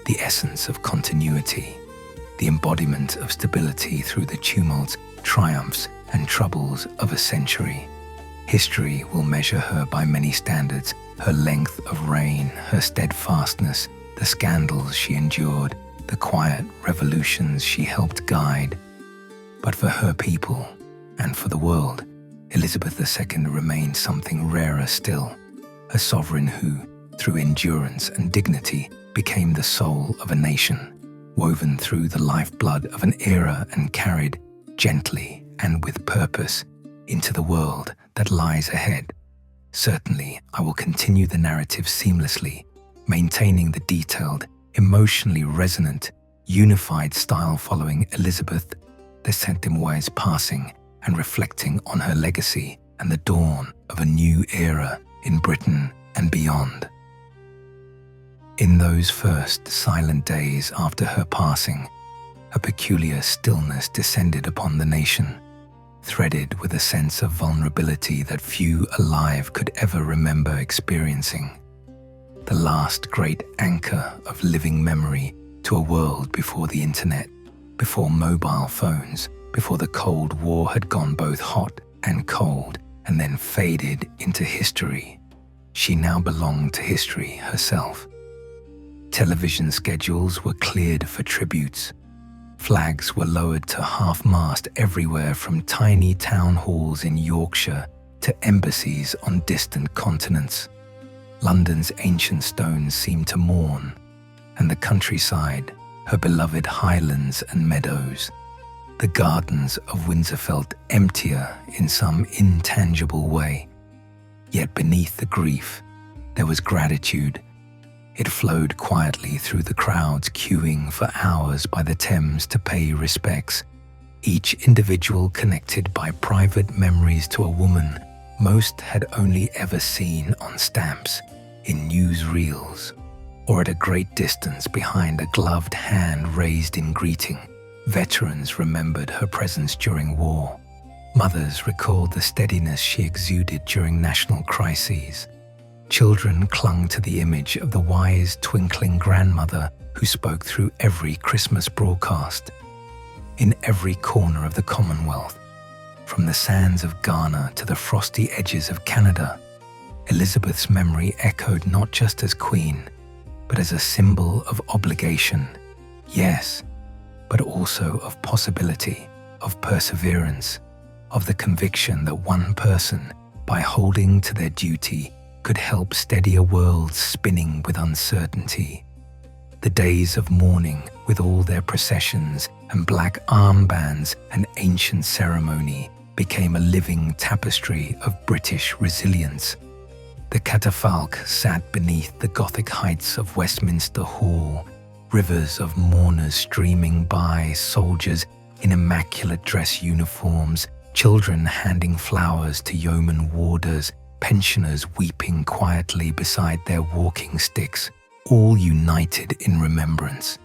[SPEAKER 1] the essence of continuity, the embodiment of stability through the tumults, triumphs, and troubles of a century. History will measure her by many standards: her length of reign, her steadfastness, the scandals she endured, the quiet revolutions she helped guide. But for her people, and for the world, Elizabeth II remained something rarer still, a sovereign who, through endurance and dignity, became the soul of a nation, woven through the lifeblood of an era and carried, gently and with purpose, into the world that lies ahead. Certainly, I will continue the narrative seamlessly, maintaining the detailed, emotionally resonant, unified style following Elizabeth II's passing and reflecting on her legacy and the dawn of a new era in Britain and beyond. In those first silent days after her passing, a peculiar stillness descended upon the nation, threaded with a sense of vulnerability that few alive could ever remember experiencing. The last great anchor of living memory to a world before the internet, before mobile phones, before the Cold War had gone both hot and cold and then faded into history. She now belonged to history herself. Television schedules were cleared for tributes. Flags were lowered to half-mast everywhere, from tiny town halls in Yorkshire to embassies on distant continents. London's ancient stones seemed to mourn, and the countryside, her beloved highlands and meadows, the gardens of Windsor felt emptier in some intangible way. Yet beneath the grief, there was gratitude. It flowed quietly through the crowds queuing for hours by the Thames to pay respects, each individual connected by private memories to a woman most had only ever seen on stamps, in newsreels, or at a great distance behind a gloved hand raised in greeting. Veterans remembered her presence during war. Mothers recalled the steadiness she exuded during national crises. Children clung to the image of the wise, twinkling grandmother who spoke through every Christmas broadcast. In every corner of the Commonwealth, from the sands of Ghana to the frosty edges of Canada, Elizabeth's memory echoed not just as queen, but as a symbol of obligation, yes, but also of possibility, of perseverance, of the conviction that one person, by holding to their duty, could help steady a world spinning with uncertainty. The days of mourning, with all their processions and black armbands and ancient ceremony, became a living tapestry of British resilience. The catafalque sat beneath the Gothic heights of Westminster Hall, rivers of mourners streaming by, soldiers in immaculate dress uniforms, children handing flowers to yeoman warders, pensioners weeping quietly beside their walking sticks, all united in remembrance.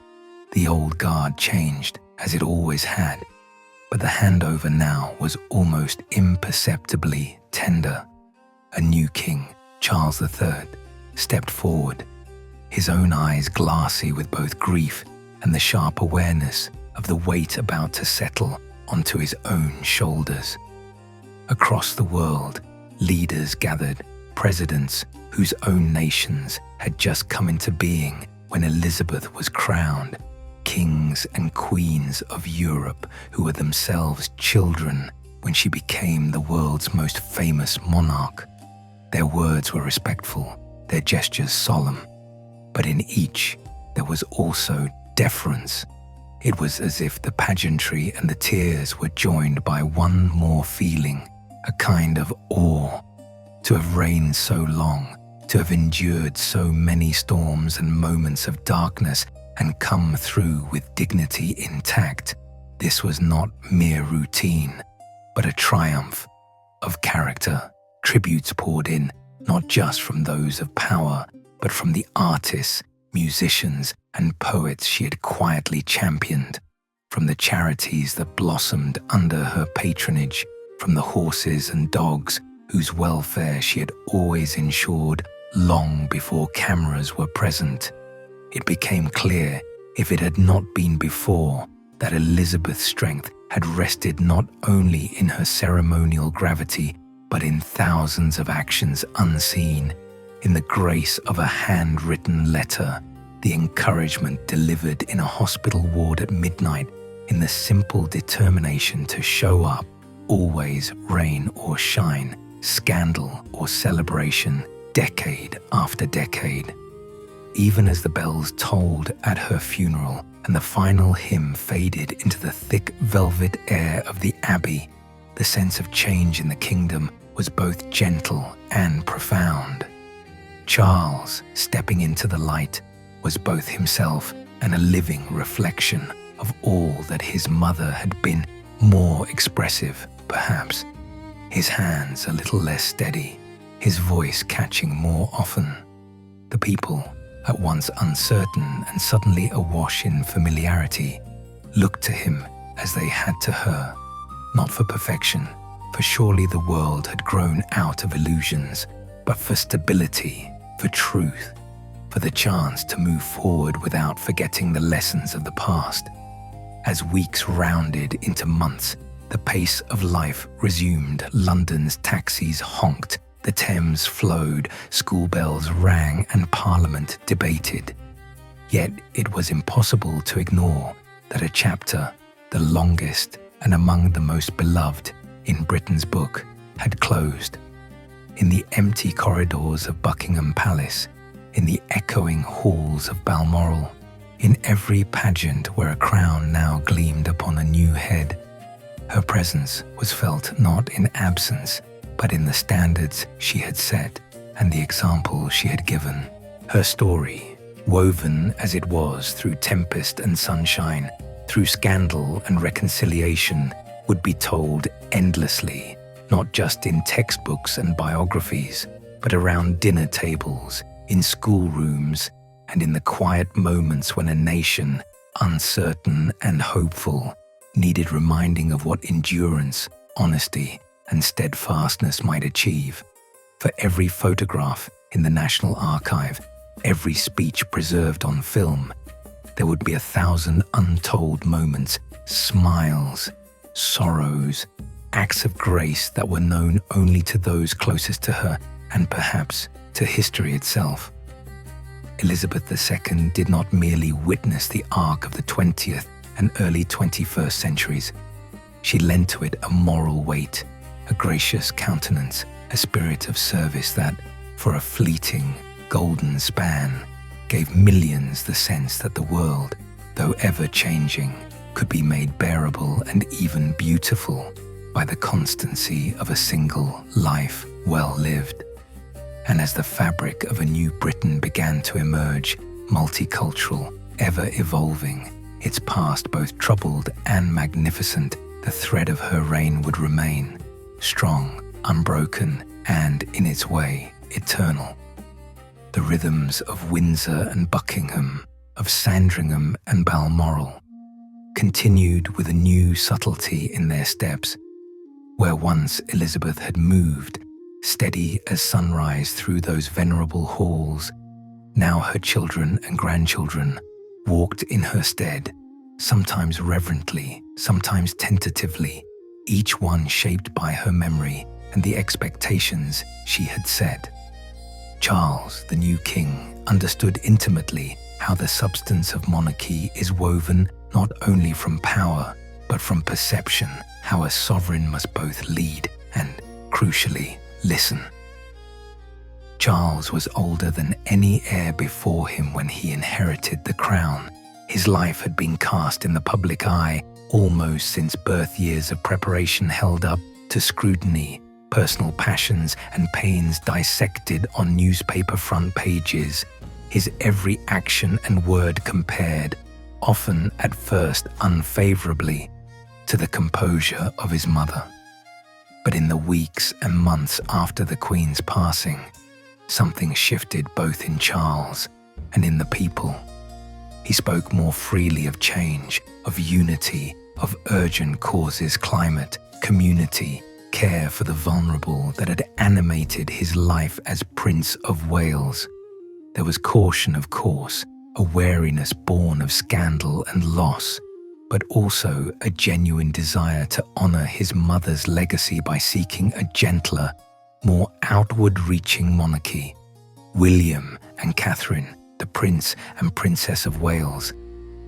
[SPEAKER 1] The old guard changed, as it always had, but the handover now was almost imperceptibly tender. A new king, Charles III, stepped forward, his own eyes glassy with both grief and the sharp awareness of the weight about to settle onto his own shoulders. Across the world, leaders gathered, presidents whose own nations had just come into being when Elizabeth was crowned, kings and queens of Europe who were themselves children when she became the world's most famous monarch. Their words were respectful, their gestures solemn, but in each there was also deference. It was as if the pageantry and the tears were joined by one more feeling, a kind of awe. To have reigned so long, to have endured so many storms and moments of darkness and come through with dignity intact, this was not mere routine, but a triumph of character. Tributes poured in, not just from those of power, but from the artists, musicians, and poets she had quietly championed, from the charities that blossomed under her patronage, from the horses and dogs whose welfare she had always ensured long before cameras were present. It became clear, if it had not been before, that Elizabeth's strength had rested not only in her ceremonial gravity, but in thousands of actions unseen, in the grace of a handwritten letter, the encouragement delivered in a hospital ward at midnight, in the simple determination to show up, always rain or shine, scandal or celebration, decade after decade. Even as the bells tolled at her funeral and the final hymn faded into the thick velvet air of the abbey, the sense of change in the kingdom was both gentle and profound. Charles, stepping into the light, was both himself and a living reflection of all that his mother had been, more expressive, perhaps. His hands a little less steady, his voice catching more often. The people, at once uncertain and suddenly awash in familiarity, looked to him as they had to her, not for perfection, for surely the world had grown out of illusions, but for stability, for truth, for the chance to move forward without forgetting the lessons of the past. As weeks rounded into months, the pace of life resumed. London's taxis honked, the Thames flowed, school bells rang, and Parliament debated. Yet it was impossible to ignore that a chapter, the longest and among the most beloved in Britain's book, had closed. In the empty corridors of Buckingham Palace, in the echoing halls of Balmoral, in every pageant where a crown now gleamed upon a new head, her presence was felt not in absence, but in the standards she had set and the example she had given. Her story, woven as it was through tempest and sunshine, through scandal and reconciliation, would be told endlessly, not just in textbooks and biographies, but around dinner tables, in schoolrooms, and in the quiet moments when a nation, uncertain and hopeful, needed reminding of what endurance, honesty, and steadfastness might achieve. For every photograph in the National Archive, every speech preserved on film, there would be 1,000 untold moments, smiles, sorrows, acts of grace that were known only to those closest to her and perhaps to history itself. Elizabeth II did not merely witness the arc of the 20th and early 21st centuries. She lent to it a moral weight, a gracious countenance, a spirit of service that, for a fleeting, golden span, gave millions the sense that the world, though ever-changing, could be made bearable and even beautiful by the constancy of a single life well lived. And as the fabric of a new Britain began to emerge, multicultural, ever-evolving, its past both troubled and magnificent, the thread of her reign would remain, strong, unbroken, and, in its way, eternal. The rhythms of Windsor and Buckingham, of Sandringham and Balmoral, continued with a new subtlety in their steps. Where once Elizabeth had moved, steady as sunrise through those venerable halls, now her children and grandchildren walked in her stead, sometimes reverently, sometimes tentatively, each one shaped by her memory and the expectations she had set. Charles, the new king, understood intimately how the substance of monarchy is woven not only from power, but from perception, how a sovereign must both lead and, crucially, listen. Charles was older than any heir before him when he inherited the crown. His life had been cast in the public eye almost since birth, years of preparation held up to scrutiny, personal passions and pains dissected on newspaper front pages, his every action and word compared, often at first unfavorably, to the composure of his mother. But in the weeks and months after the Queen's passing, something shifted both in Charles and in the people. He spoke more freely of change, of unity, of urgent causes, climate, community, care for the vulnerable that had animated his life as Prince of Wales. There was caution, of course, a wariness born of scandal and loss, but also a genuine desire to honor his mother's legacy by seeking a gentler, more outward-reaching monarchy. William and Catherine, the Prince and Princess of Wales,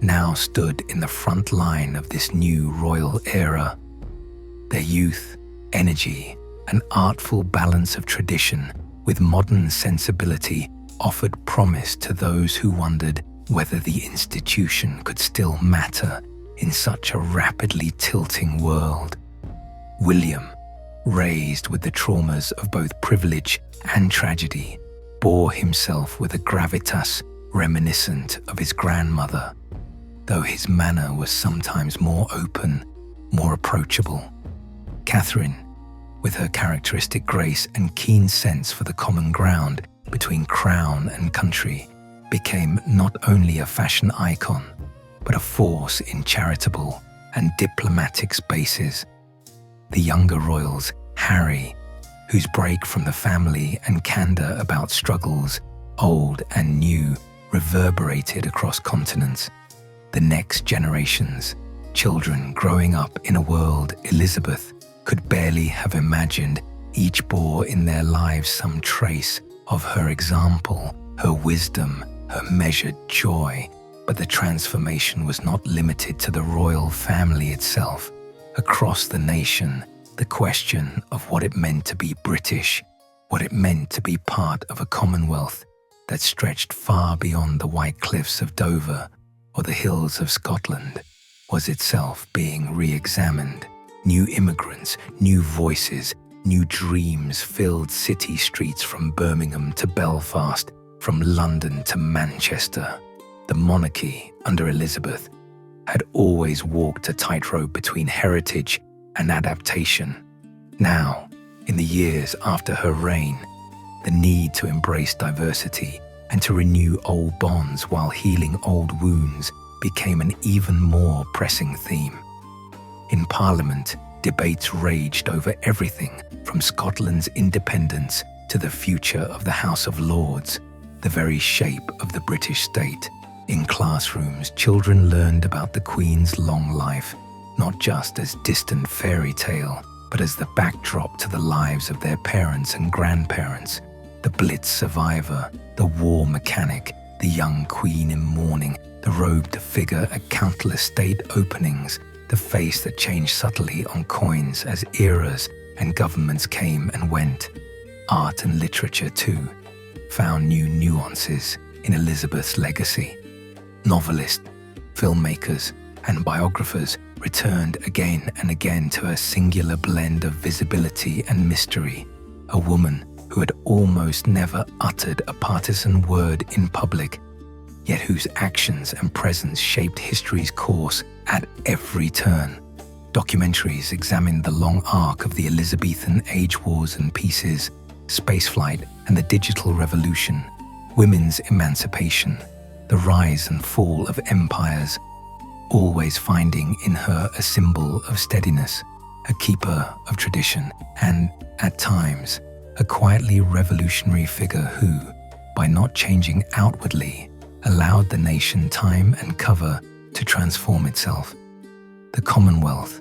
[SPEAKER 1] now stood in the front line of this new royal era. Their youth, energy, and artful balance of tradition with modern sensibility offered promise to those who wondered whether the institution could still matter in such a rapidly tilting world. William, raised with the traumas of both privilege and tragedy, bore himself with a gravitas reminiscent of his grandmother, though his manner was sometimes more open, more approachable. Catherine, with her characteristic grace and keen sense for the common ground between crown and country, became not only a fashion icon, but a force in charitable and diplomatic spaces. The younger royals, Harry, whose break from the family and candor about struggles, old and new, reverberated across continents. The next generations, children growing up in a world Elizabeth could barely have imagined, each bore in their lives some trace of her example, her wisdom, her measured joy. But the transformation was not limited to the royal family itself. Across the nation, the question of what it meant to be British, what it meant to be part of a Commonwealth that stretched far beyond the white cliffs of Dover or the hills of Scotland, was itself being re-examined. New immigrants, new voices, new dreams filled city streets from Birmingham to Belfast, from London to Manchester. The monarchy, under Elizabeth, had always walked a tightrope between heritage and adaptation. Now, in the years after her reign, the need to embrace diversity and to renew old bonds while healing old wounds became an even more pressing theme. In Parliament, debates raged over everything from Scotland's independence to the future of the House of Lords, the very shape of the British state. In classrooms, children learned about the Queen's long life, not just as distant fairy tale, but as the backdrop to the lives of their parents and grandparents. The Blitz survivor, the war mechanic, the young Queen in mourning, the robed figure at countless state openings, the face that changed subtly on coins as eras and governments came and went. Art and literature, too, found new nuances in Elizabeth's legacy. Novelists, filmmakers, and biographers returned again and again to her singular blend of visibility and mystery, a woman who had almost never uttered a partisan word in public, yet whose actions and presence shaped history's course at every turn. Documentaries examined the long arc of the Elizabethan age wars and peaces, spaceflight and the digital revolution, women's emancipation, the rise and fall of empires, always finding in her a symbol of steadiness, a keeper of tradition, and, at times, a quietly revolutionary figure who, by not changing outwardly, allowed the nation time and cover to transform itself. The Commonwealth,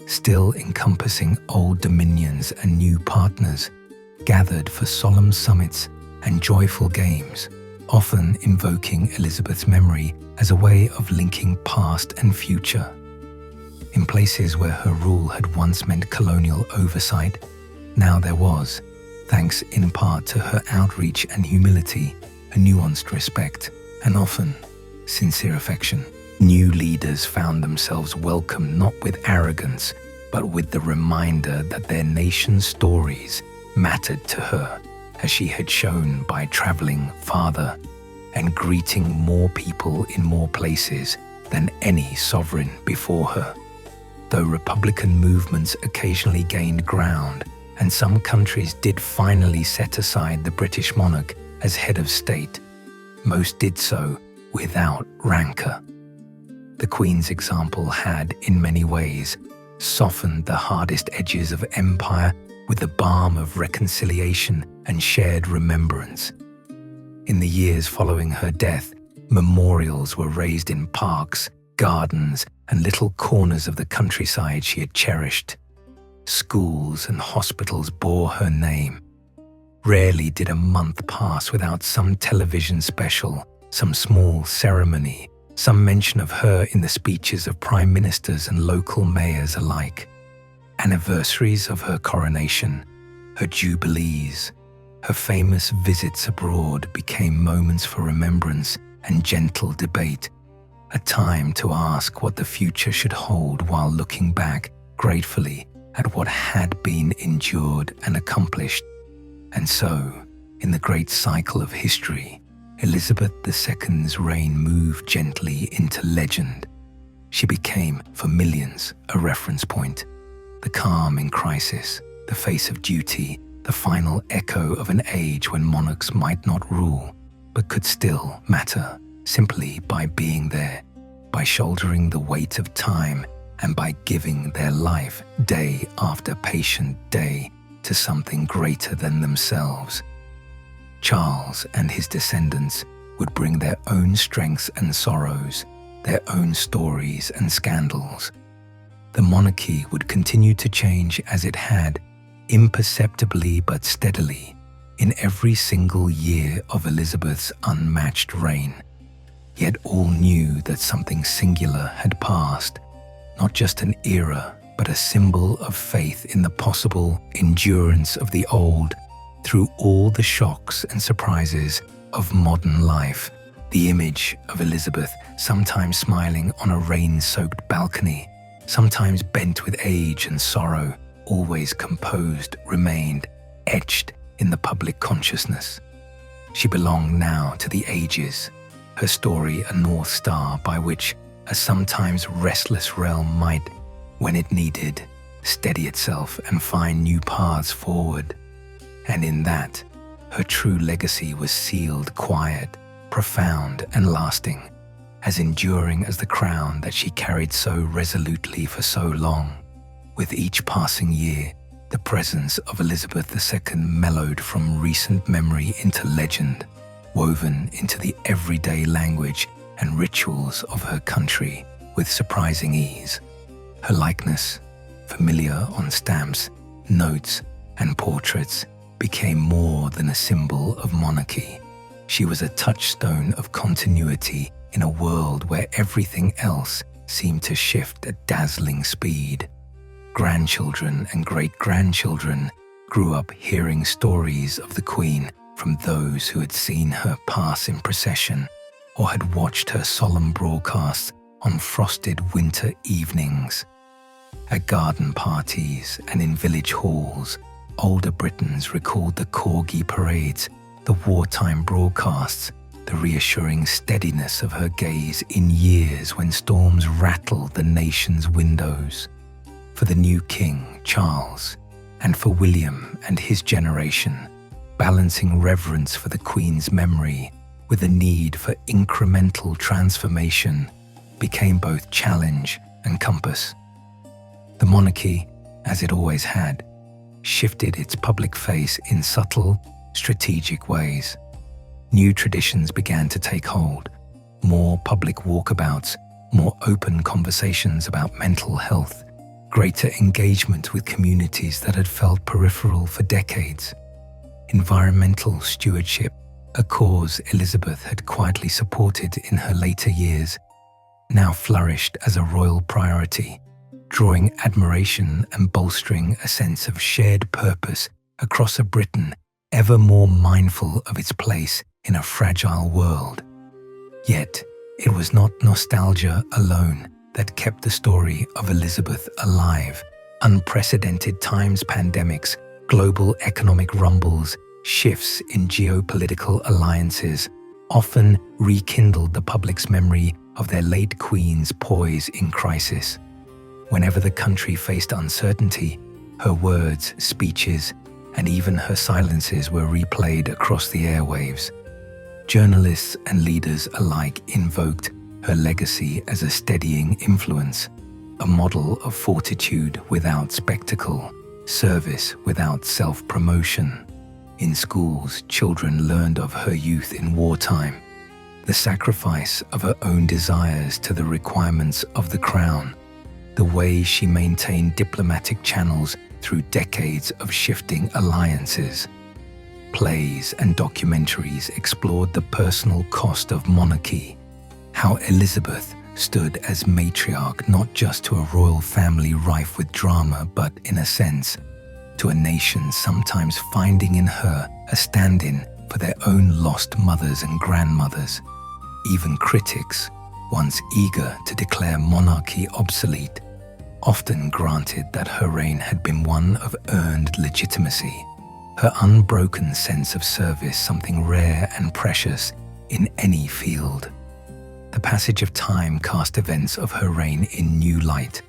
[SPEAKER 1] still encompassing old dominions and new partners, gathered for solemn summits and joyful games, often invoking Elizabeth's memory as a way of linking past and future. In places where her rule had once meant colonial oversight, now there was, thanks in part to her outreach and humility, a nuanced respect, and often sincere affection. New leaders found themselves welcomed not with arrogance, but with the reminder that their nation's stories mattered to her, as she had shown by traveling farther and greeting more people in more places than any sovereign before her. Though Republican movements occasionally gained ground, and some countries did finally set aside the British monarch as head of state, most did so without rancor. The Queen's example had, in many ways, softened the hardest edges of empire with the balm of reconciliation and shared remembrance. In the years following her death, memorials were raised in parks, gardens, and little corners of the countryside she had cherished. Schools and hospitals bore her name. Rarely did a month pass without some television special, some small ceremony, some mention of her in the speeches of prime ministers and local mayors alike. Anniversaries of her coronation, her jubilees, her famous visits abroad became moments for remembrance and gentle debate, a time to ask what the future should hold while looking back gratefully at what had been endured and accomplished. And so, in the great cycle of history, Elizabeth II's reign moved gently into legend. She became, for millions, a reference point, the calm in crisis, the face of duty, the final echo of an age when monarchs might not rule, but could still matter simply by being there, by shouldering the weight of time, and by giving their life day after patient day to something greater than themselves. Charles and his descendants would bring their own strengths and sorrows, their own stories and scandals. The monarchy would continue to change as it had, imperceptibly but steadily, in every single year of Elizabeth's unmatched reign. Yet all knew that something singular had passed, not just an era, but a symbol of faith in the possible endurance of the old through all the shocks and surprises of modern life. The image of Elizabeth, sometimes smiling on a rain-soaked balcony, sometimes bent with age and sorrow, always composed, remained etched in the public consciousness. She belonged now to the ages, her story a North Star by which a sometimes restless realm might, when it needed, steady itself and find new paths forward. And in that, her true legacy was sealed, quiet, profound, and lasting, as enduring as the crown that she carried so resolutely for so long. With each passing year, the presence of Elizabeth II mellowed from recent memory into legend, woven into the everyday language and rituals of her country with surprising ease. Her likeness, familiar on stamps, notes, and portraits, became more than a symbol of monarchy. She was a touchstone of continuity in a world where everything else seemed to shift at dazzling speed. Grandchildren and great-grandchildren grew up hearing stories of the Queen from those who had seen her pass in procession or had watched her solemn broadcasts on frosted winter evenings. At garden parties and in village halls, older Britons recalled the corgi parades, the wartime broadcasts, the reassuring steadiness of her gaze in years when storms rattled the nation's windows. For the new King, Charles, and for William and his generation, balancing reverence for the Queen's memory with the need for incremental transformation became both challenge and compass. The monarchy, as it always had, shifted its public face in subtle, strategic ways. New traditions began to take hold, more public walkabouts, more open conversations about mental health, greater engagement with communities that had felt peripheral for decades. Environmental stewardship, a cause Elizabeth had quietly supported in her later years, now flourished as a royal priority, drawing admiration and bolstering a sense of shared purpose across a Britain ever more mindful of its place in a fragile world. Yet, it was not nostalgia alone that kept the story of Elizabeth alive. Unprecedented times, pandemics, global economic rumbles, shifts in geopolitical alliances often rekindled the public's memory of their late queen's poise in crisis. Whenever the country faced uncertainty, her words, speeches, and even her silences were replayed across the airwaves. Journalists and leaders alike invoked her legacy as a steadying influence, a model of fortitude without spectacle, service without self-promotion. In schools, children learned of her youth in wartime, the sacrifice of her own desires to the requirements of the crown, the way she maintained diplomatic channels through decades of shifting alliances. Plays and documentaries explored the personal cost of monarchy, how Elizabeth stood as matriarch not just to a royal family rife with drama, but, in a sense, to a nation sometimes finding in her a stand-in for their own lost mothers and grandmothers. Even critics, once eager to declare monarchy obsolete, often granted that her reign had been one of earned legitimacy, her unbroken sense of service something rare and precious in any field. The passage of time cast events of her reign in new light.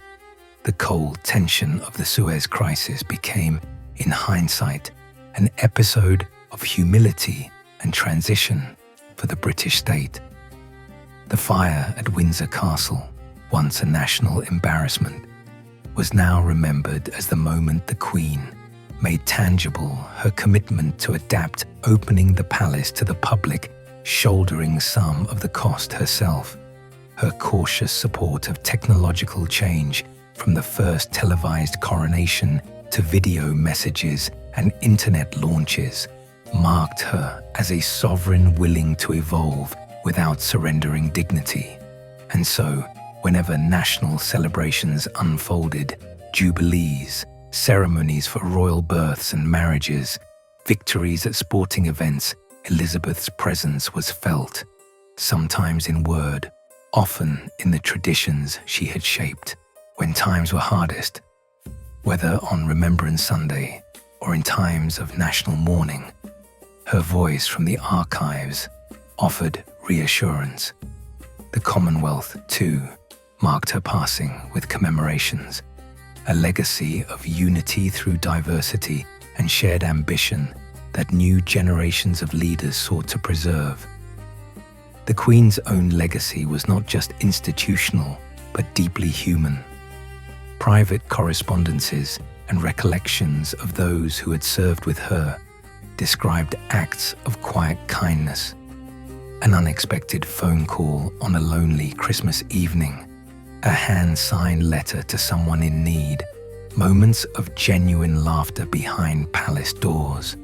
[SPEAKER 1] The cold tension of the Suez Crisis became, in hindsight, an episode of humility and transition for the British state. The fire at Windsor Castle, once a national embarrassment, was now remembered as the moment the Queen made tangible her commitment to adapt, opening the palace to the public, shouldering some of the cost herself. Her cautious support of technological change, from the first televised coronation to video messages and internet launches, marked her as a sovereign willing to evolve without surrendering dignity. And so, whenever national celebrations unfolded, jubilees, ceremonies for royal births and marriages, victories at sporting events, Elizabeth's presence was felt, sometimes in word, often in the traditions she had shaped. When times were hardest, whether on Remembrance Sunday or in times of national mourning, her voice from the archives offered reassurance. The Commonwealth, too, marked her passing with commemorations, a legacy of unity through diversity and shared ambition that new generations of leaders sought to preserve. The Queen's own legacy was not just institutional, but deeply human. Private correspondences and recollections of those who had served with her described acts of quiet kindness, an unexpected phone call on a lonely Christmas evening, a hand-signed letter to someone in need, moments of genuine laughter behind palace doors.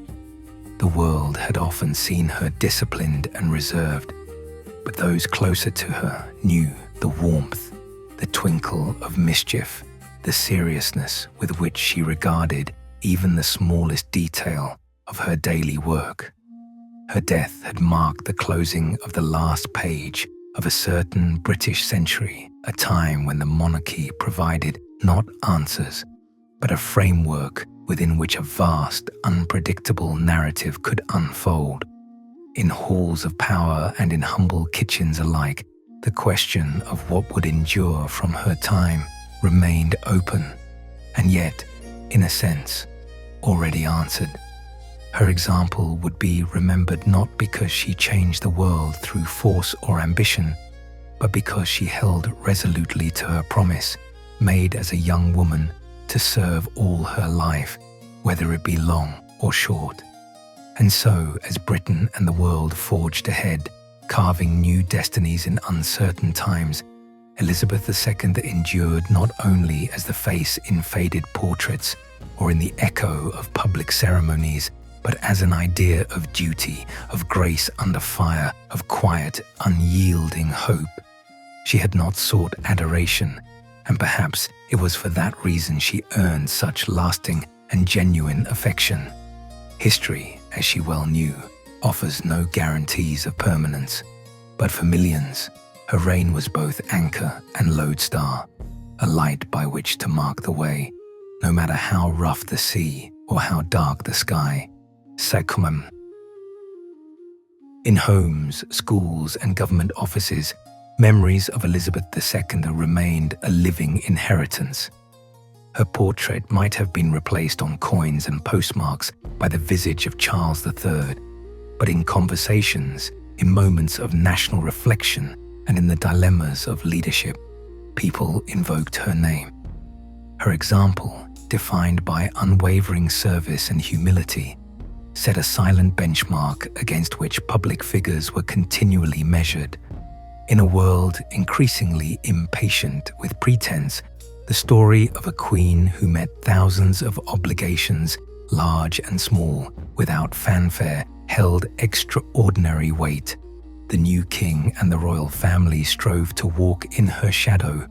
[SPEAKER 1] The world had often seen her disciplined and reserved, but those closer to her knew the warmth, the twinkle of mischief, the seriousness with which she regarded even the smallest detail of her daily work. Her death had marked the closing of the last page of a certain British century, a time when the monarchy provided not answers, but a framework within which a vast, unpredictable narrative could unfold. In halls of power and in humble kitchens alike, the question of what would endure from her time remained open, and yet, in a sense, already answered. Her example would be remembered not because she changed the world through force or ambition, but because she held resolutely to her promise, made as a young woman, to serve all her life, whether it be long or short. And so, as Britain and the world forged ahead, carving new destinies in uncertain times, Elizabeth II endured not only as the face in faded portraits or in the echo of public ceremonies, but as an idea of duty, of grace under fire, of quiet, unyielding hope. She had not sought adoration, and perhaps it was for that reason she earned such lasting and genuine affection. History, as she well knew, offers no guarantees of permanence, but for millions, her reign was both anchor and lodestar, a light by which to mark the way, no matter how rough the sea or how dark the sky. Sakumam. In homes, schools, and government offices, memories of Elizabeth II remained a living inheritance. Her portrait might have been replaced on coins and postmarks by the visage of Charles III, but in conversations, in moments of national reflection, and in the dilemmas of leadership, people invoked her name. Her example, defined by unwavering service and humility, set a silent benchmark against which public figures were continually measured. In a world increasingly impatient with pretense, the story of a queen who met thousands of obligations, large and small, without fanfare, held extraordinary weight. The new king and the royal family strove to walk in her shadow,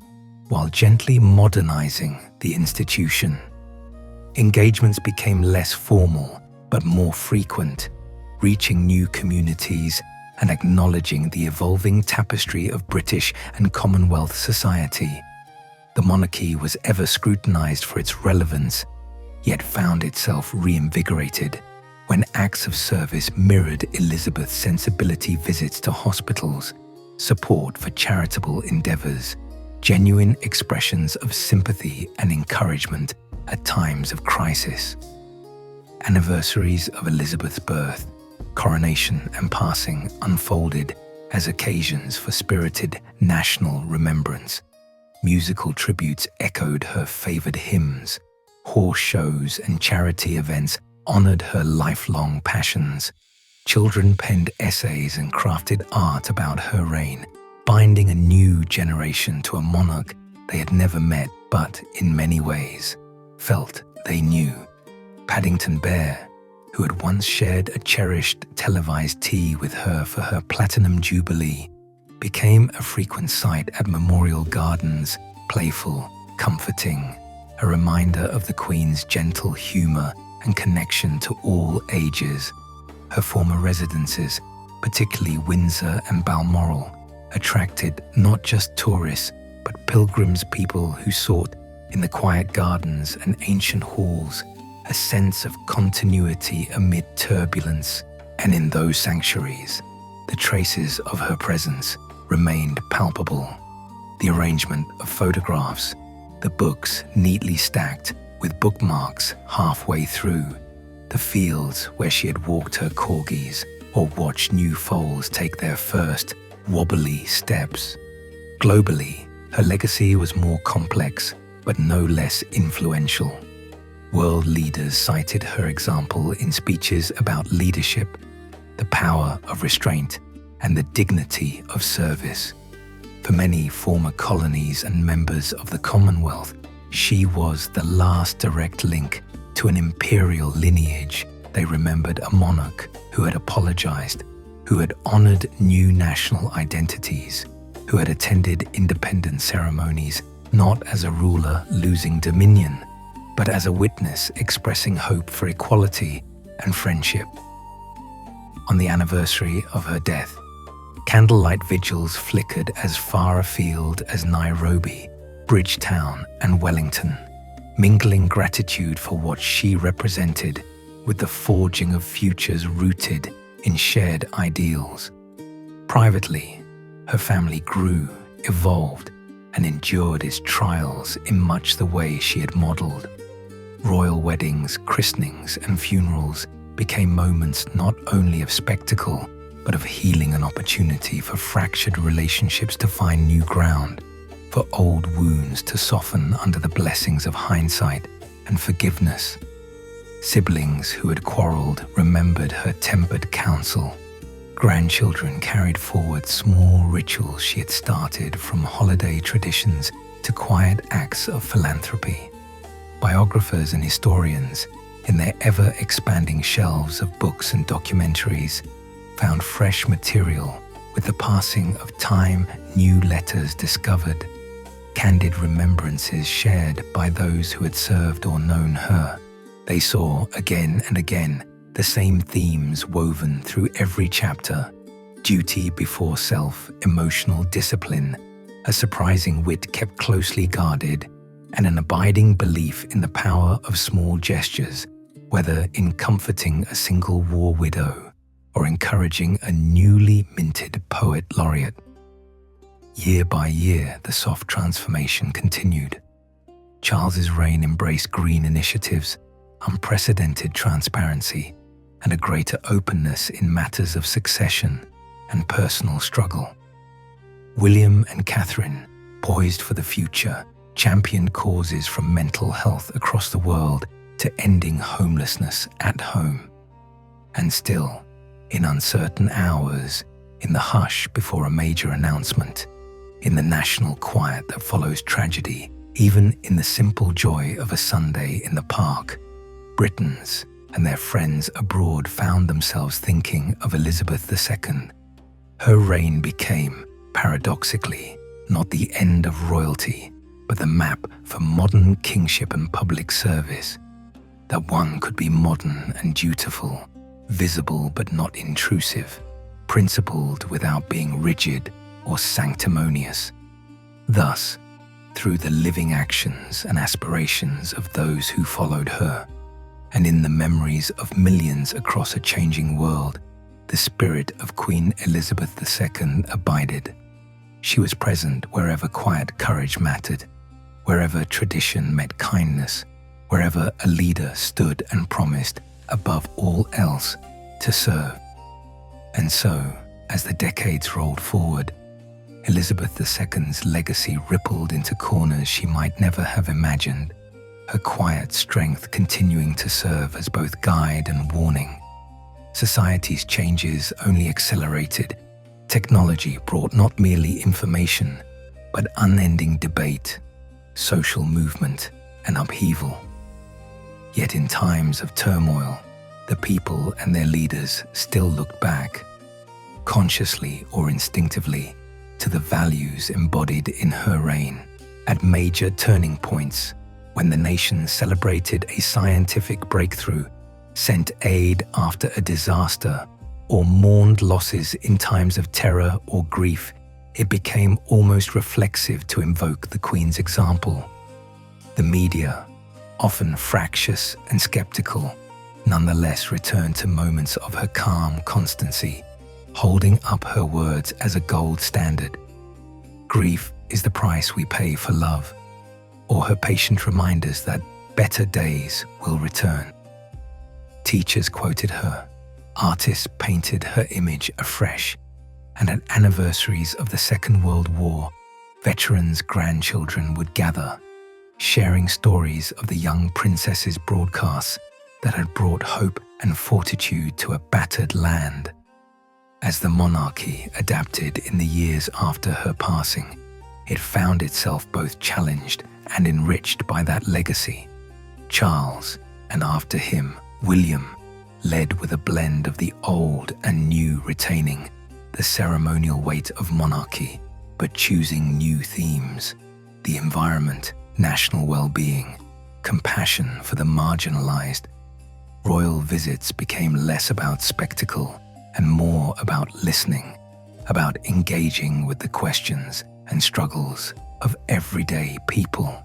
[SPEAKER 1] while gently modernizing the institution. Engagements became less formal, but more frequent, reaching new communities and acknowledging the evolving tapestry of British and Commonwealth society. The monarchy was ever scrutinized for its relevance, yet found itself reinvigorated when acts of service mirrored Elizabeth's sensibility, visits to hospitals, support for charitable endeavors, genuine expressions of sympathy and encouragement at times of crisis. Anniversaries of Elizabeth's birth, coronation, and passing unfolded as occasions for spirited national remembrance. Musical tributes echoed her favored hymns. Horse shows and charity events honored her lifelong passions. Children penned essays and crafted art about her reign, binding a new generation to a monarch they had never met but, in many ways, felt they knew. Paddington Bear, who had once shared a cherished televised tea with her for her Platinum Jubilee, became a frequent sight at Memorial Gardens, playful, comforting, a reminder of the Queen's gentle humor and connection to all ages. Her former residences, particularly Windsor and Balmoral, attracted not just tourists, but pilgrims, people who sought, in the quiet gardens and ancient halls, a sense of continuity amid turbulence. And in those sanctuaries, the traces of her presence remained palpable. The arrangement of photographs, the books neatly stacked with bookmarks halfway through, the fields where she had walked her corgis or watched new foals take their first wobbly steps. Globally, her legacy was more complex, but no less influential. World leaders cited her example in speeches about leadership, the power of restraint, and the dignity of service. For many former colonies and members of the Commonwealth, she was the last direct link to an imperial lineage. They remembered a monarch who had apologized, who had honored new national identities, who had attended independence ceremonies not as a ruler losing dominion, but as a witness expressing hope for equality and friendship. On the anniversary of her death, candlelight vigils flickered as far afield as Nairobi, Bridgetown, and Wellington, mingling gratitude for what she represented with the forging of futures rooted in shared ideals. Privately, her family grew, evolved, and endured its trials in much the way she had modeled. Royal weddings, christenings, and funerals became moments not only of spectacle, but of healing and opportunity for fractured relationships to find new ground, for old wounds to soften under the blessings of hindsight and forgiveness. Siblings who had quarreled remembered her tempered counsel. Grandchildren carried forward small rituals she had started, from holiday traditions to quiet acts of philanthropy. Biographers and historians, in their ever-expanding shelves of books and documentaries, found fresh material. With the passing of time, new letters discovered, candid remembrances shared by those who had served or known her. They saw again and again the same themes woven through every chapter: duty before self, emotional discipline, a surprising wit kept closely guarded, and an abiding belief in the power of small gestures, whether in comforting a single war widow or encouraging a newly minted poet laureate. Year by year, the soft transformation continued. Charles's reign embraced green initiatives, unprecedented transparency, and a greater openness in matters of succession and personal struggle. William and Catherine, poised for the future, championed causes from mental health across the world to ending homelessness at home. And still, in uncertain hours, in the hush before a major announcement, in the national quiet that follows tragedy, even in the simple joy of a Sunday in the park, Britons and their friends abroad found themselves thinking of Elizabeth II. Her reign became, paradoxically, not the end of royalty, but the map for modern kingship and public service. That one could be modern and dutiful, visible but not intrusive, principled without being rigid or sanctimonious. Thus, through the living actions and aspirations of those who followed her, and in the memories of millions across a changing world, the spirit of Queen Elizabeth II abided. She was present wherever quiet courage mattered, wherever tradition met kindness, wherever a leader stood and promised, above all else, to serve. And so, as the decades rolled forward, Elizabeth II's legacy rippled into corners she might never have imagined, her quiet strength continuing to serve as both guide and warning. Society's changes only accelerated. Technology brought not merely information, but unending debate, social movement, and upheaval. Yet in times of turmoil, the people and their leaders still looked back, consciously or instinctively, to the values embodied in her reign. At major turning points, when the nation celebrated a scientific breakthrough, sent aid after a disaster, or mourned losses in times of terror or grief, it became almost reflexive to invoke the Queen's example. The media, often fractious and skeptical, nonetheless returned to moments of her calm constancy, holding up her words as a gold standard. Grief is the price we pay for love, or her patient reminders that better days will return. Teachers quoted her, artists painted her image afresh, and at anniversaries of the Second World War, veterans' grandchildren would gather, sharing stories of the young princess's broadcasts that had brought hope and fortitude to a battered land. As the monarchy adapted in the years after her passing, it found itself both challenged and enriched by that legacy. Charles, and after him, William, led with a blend of the old and new, retaining the ceremonial weight of monarchy, but choosing new themes: the environment, national well-being, compassion for the marginalized. Royal visits became less about spectacle and more about listening, about engaging with the questions and struggles of everyday people.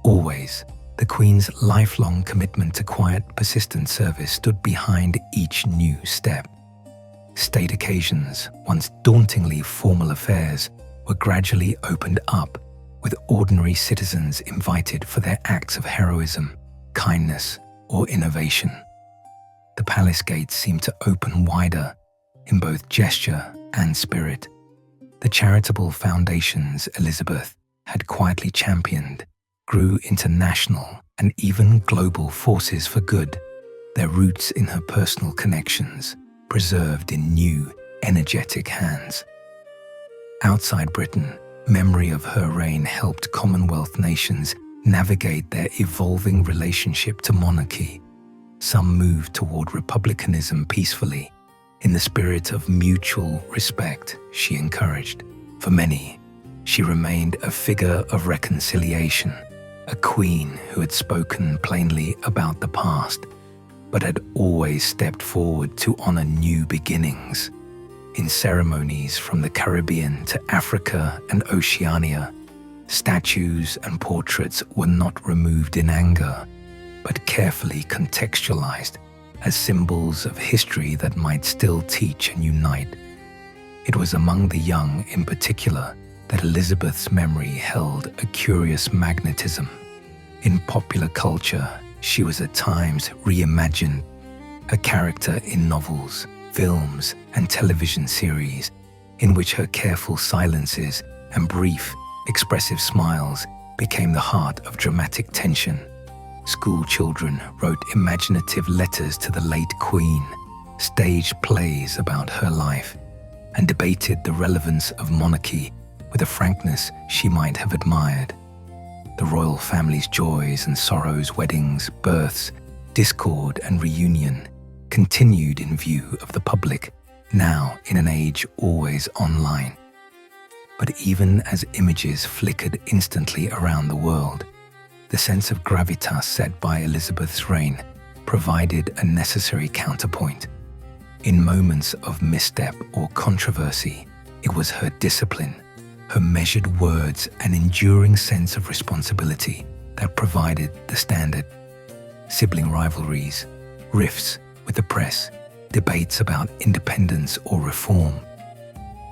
[SPEAKER 1] Always, the Queen's lifelong commitment to quiet, persistent service stood behind each new step. State occasions, once dauntingly formal affairs, were gradually opened up, with ordinary citizens invited for their acts of heroism, kindness, or innovation. The palace gates seemed to open wider, in both gesture and spirit. The charitable foundations Elizabeth had quietly championed grew into national and even global forces for good, their roots in her personal connections preserved in new, energetic hands. Outside Britain, memory of her reign helped Commonwealth nations navigate their evolving relationship to monarchy. Some moved toward republicanism peacefully, in the spirit of mutual respect she encouraged. For many, she remained a figure of reconciliation, a queen who had spoken plainly about the past, but had always stepped forward to honor new beginnings. In ceremonies from the Caribbean to Africa and Oceania, statues and portraits were not removed in anger, but carefully contextualized as symbols of history that might still teach and unite. It was among the young, in particular, that Elizabeth's memory held a curious magnetism. In popular culture, she was at times reimagined, a character in novels, films, and television series, in which her careful silences and brief, expressive smiles became the heart of dramatic tension. School children wrote imaginative letters to the late Queen, staged plays about her life, and debated the relevance of monarchy with a frankness she might have admired. The royal family's joys and sorrows, weddings, births, discord, and reunion continued in view of the public, now in an age always online. But even as images flickered instantly around the world, the sense of gravitas set by Elizabeth's reign provided a necessary counterpoint. In moments of misstep or controversy, it was her discipline, her measured words, and enduring sense of responsibility that provided the standard. Sibling rivalries, rifts with the press, debates about independence or reform,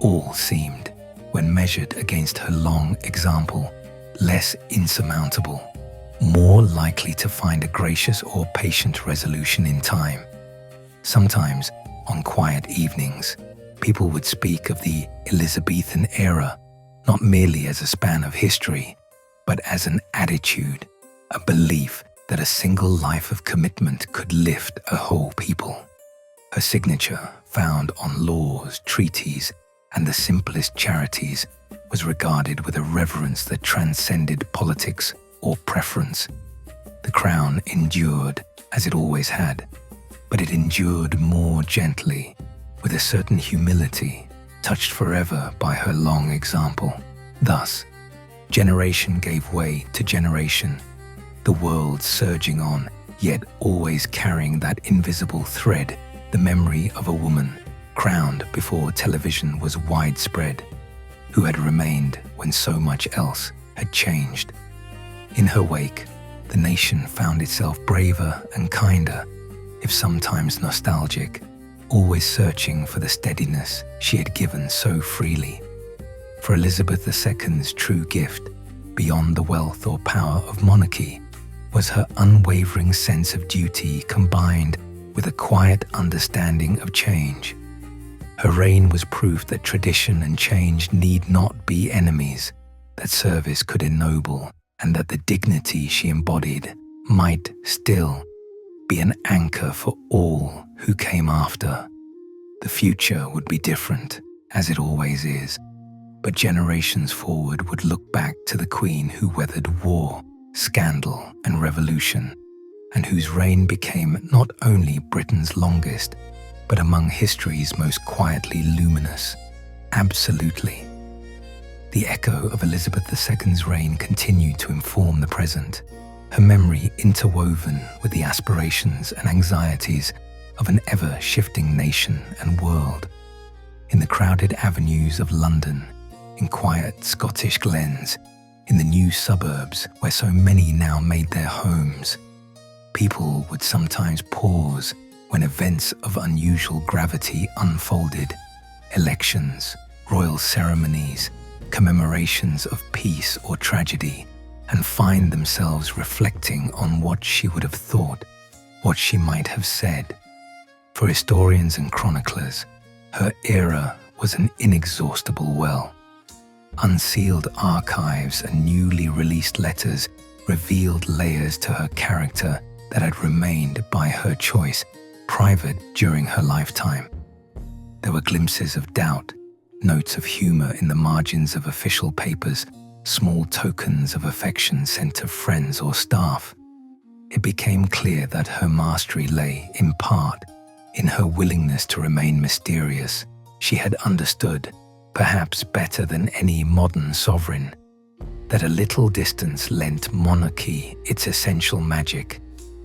[SPEAKER 1] all seemed, when measured against her long example, less insurmountable, more likely to find a gracious or patient resolution in time. Sometimes, on quiet evenings, people would speak of the Elizabethan era not merely as a span of history, but as an attitude, a belief that a single life of commitment could lift a whole people. Her signature, found on laws, treaties, and the simplest charities, was regarded with a reverence that transcended politics or preference. The crown endured, as it always had, but it endured more gently, with a certain humility, touched forever by her long example. Thus, generation gave way to generation, the world surging on, yet always carrying that invisible thread, the memory of a woman crowned before television was widespread, who had remained when so much else had changed. In her wake, the nation found itself braver and kinder, if sometimes nostalgic, always searching for the steadiness she had given so freely. For Elizabeth II's true gift, beyond the wealth or power of monarchy, was her unwavering sense of duty combined with a quiet understanding of change. Her reign was proof that tradition and change need not be enemies, that service could ennoble, and that the dignity she embodied might still be an anchor for all who came after. The future would be different, as it always is, but generations forward would look back to the Queen who weathered war, scandal, and revolution, and whose reign became not only Britain's longest, but among history's most quietly luminous. Absolutely. The echo of Elizabeth II's reign continued to inform the present, her memory interwoven with the aspirations and anxieties of an ever-shifting nation and world. In the crowded avenues of London, in quiet Scottish glens, in the new suburbs where so many now made their homes, people would sometimes pause when events of unusual gravity unfolded: elections, royal ceremonies, commemorations of peace or tragedy, and find themselves reflecting on what she would have thought, what she might have said. For historians and chroniclers, her era was an inexhaustible well. Unsealed archives and newly released letters revealed layers to her character that had remained by her choice private during her lifetime. There were glimpses of doubt, notes of humor in the margins of official papers, small tokens of affection sent to friends or staff. It became clear that her mastery lay, in part, in her willingness to remain mysterious. She had understood, perhaps better than any modern sovereign, that a little distance lent monarchy its essential magic,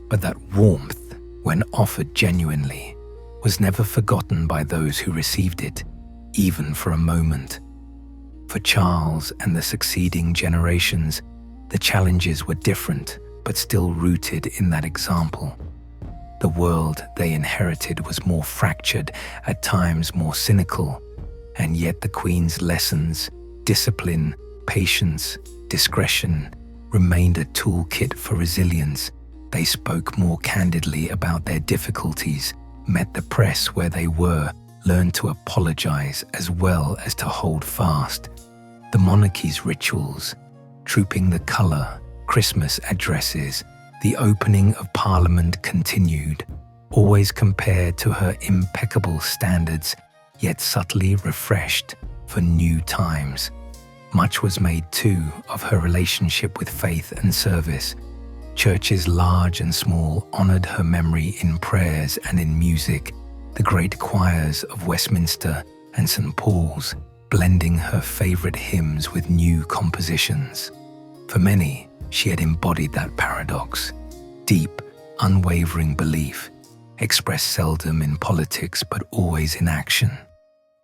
[SPEAKER 1] but that warmth, when offered genuinely, was never forgotten by those who received it, even for a moment. For Charles and the succeeding generations, the challenges were different, but still rooted in that example. The world they inherited was more fractured, at times more cynical, and yet the Queen's lessons, discipline, patience, discretion, remained a toolkit for resilience. They spoke more candidly about their difficulties, met the press where they were, learned to apologize as well as to hold fast. The monarchy's rituals, trooping the colour, Christmas addresses, the opening of Parliament continued, always compared to her impeccable standards, yet subtly refreshed for new times. Much was made too of her relationship with faith and service. Churches large and small honoured her memory in prayers and in music, the great choirs of Westminster and St. Paul's blending her favourite hymns with new compositions. For many, she had embodied that paradox: deep, unwavering belief, expressed seldom in politics but always in action.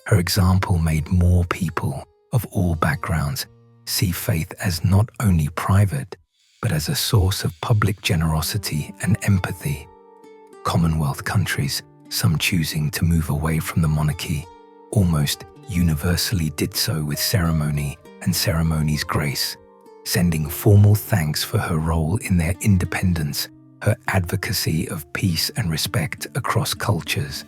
[SPEAKER 1] Her example made more people of all backgrounds see faith as not only private, but as a source of public generosity and empathy. Commonwealth countries, some choosing to move away from the monarchy, almost universally did so with ceremony and ceremony's grace, sending formal thanks for her role in their independence, her advocacy of peace and respect across cultures.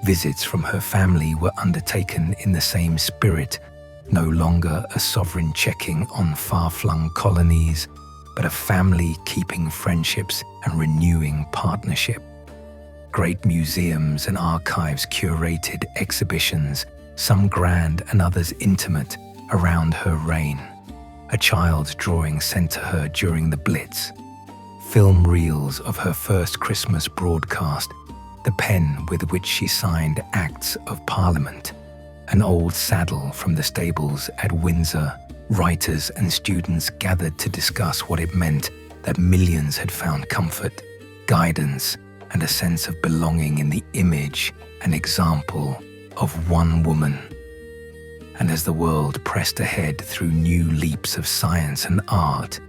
[SPEAKER 1] Visits from her family were undertaken in the same spirit, no longer a sovereign checking on far-flung colonies, but a family keeping friendships and renewing partnership. Great museums and archives curated exhibitions, some grand and others intimate, around her reign. A child's drawing sent to her during the Blitz, film reels of her first Christmas broadcast, the pen with which she signed Acts of Parliament, an old saddle from the stables at Windsor. Writers and students gathered to discuss what it meant that millions had found comfort, guidance, and a sense of belonging in the image and example of one woman. And as the world pressed ahead through new leaps of science and art,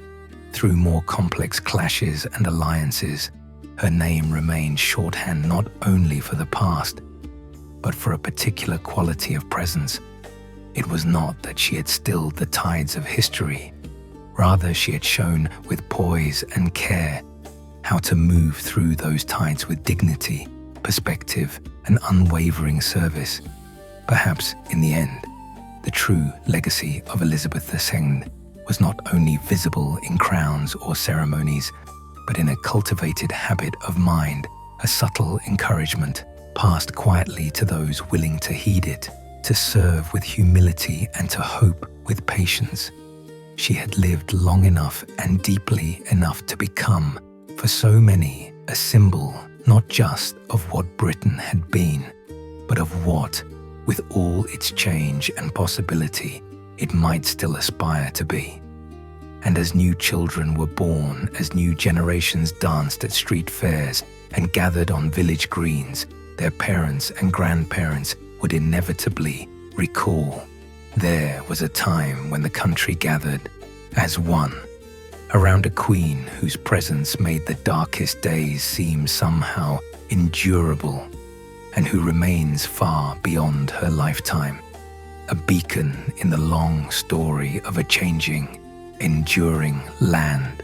[SPEAKER 1] through more complex clashes and alliances, her name remained shorthand not only for the past, but for a particular quality of presence. It was not that she had stilled the tides of history. Rather, she had shown with poise and care how to move through those tides with dignity, perspective, and unwavering service. Perhaps, in the end, the true legacy of Elizabeth II was not only visible in crowns or ceremonies, but in a cultivated habit of mind, a subtle encouragement passed quietly to those willing to heed it, to serve with humility and to hope with patience. She had lived long enough and deeply enough to become, for so many, a symbol not just of what Britain had been, but of what, with all its change and possibility, it might still aspire to be. And as new children were born, as new generations danced at street fairs and gathered on village greens, their parents and grandparents would inevitably recall. There was a time when the country gathered as one around a queen whose presence made the darkest days seem somehow endurable, and who remains far beyond her lifetime, a beacon in the long story of a changing, enduring land.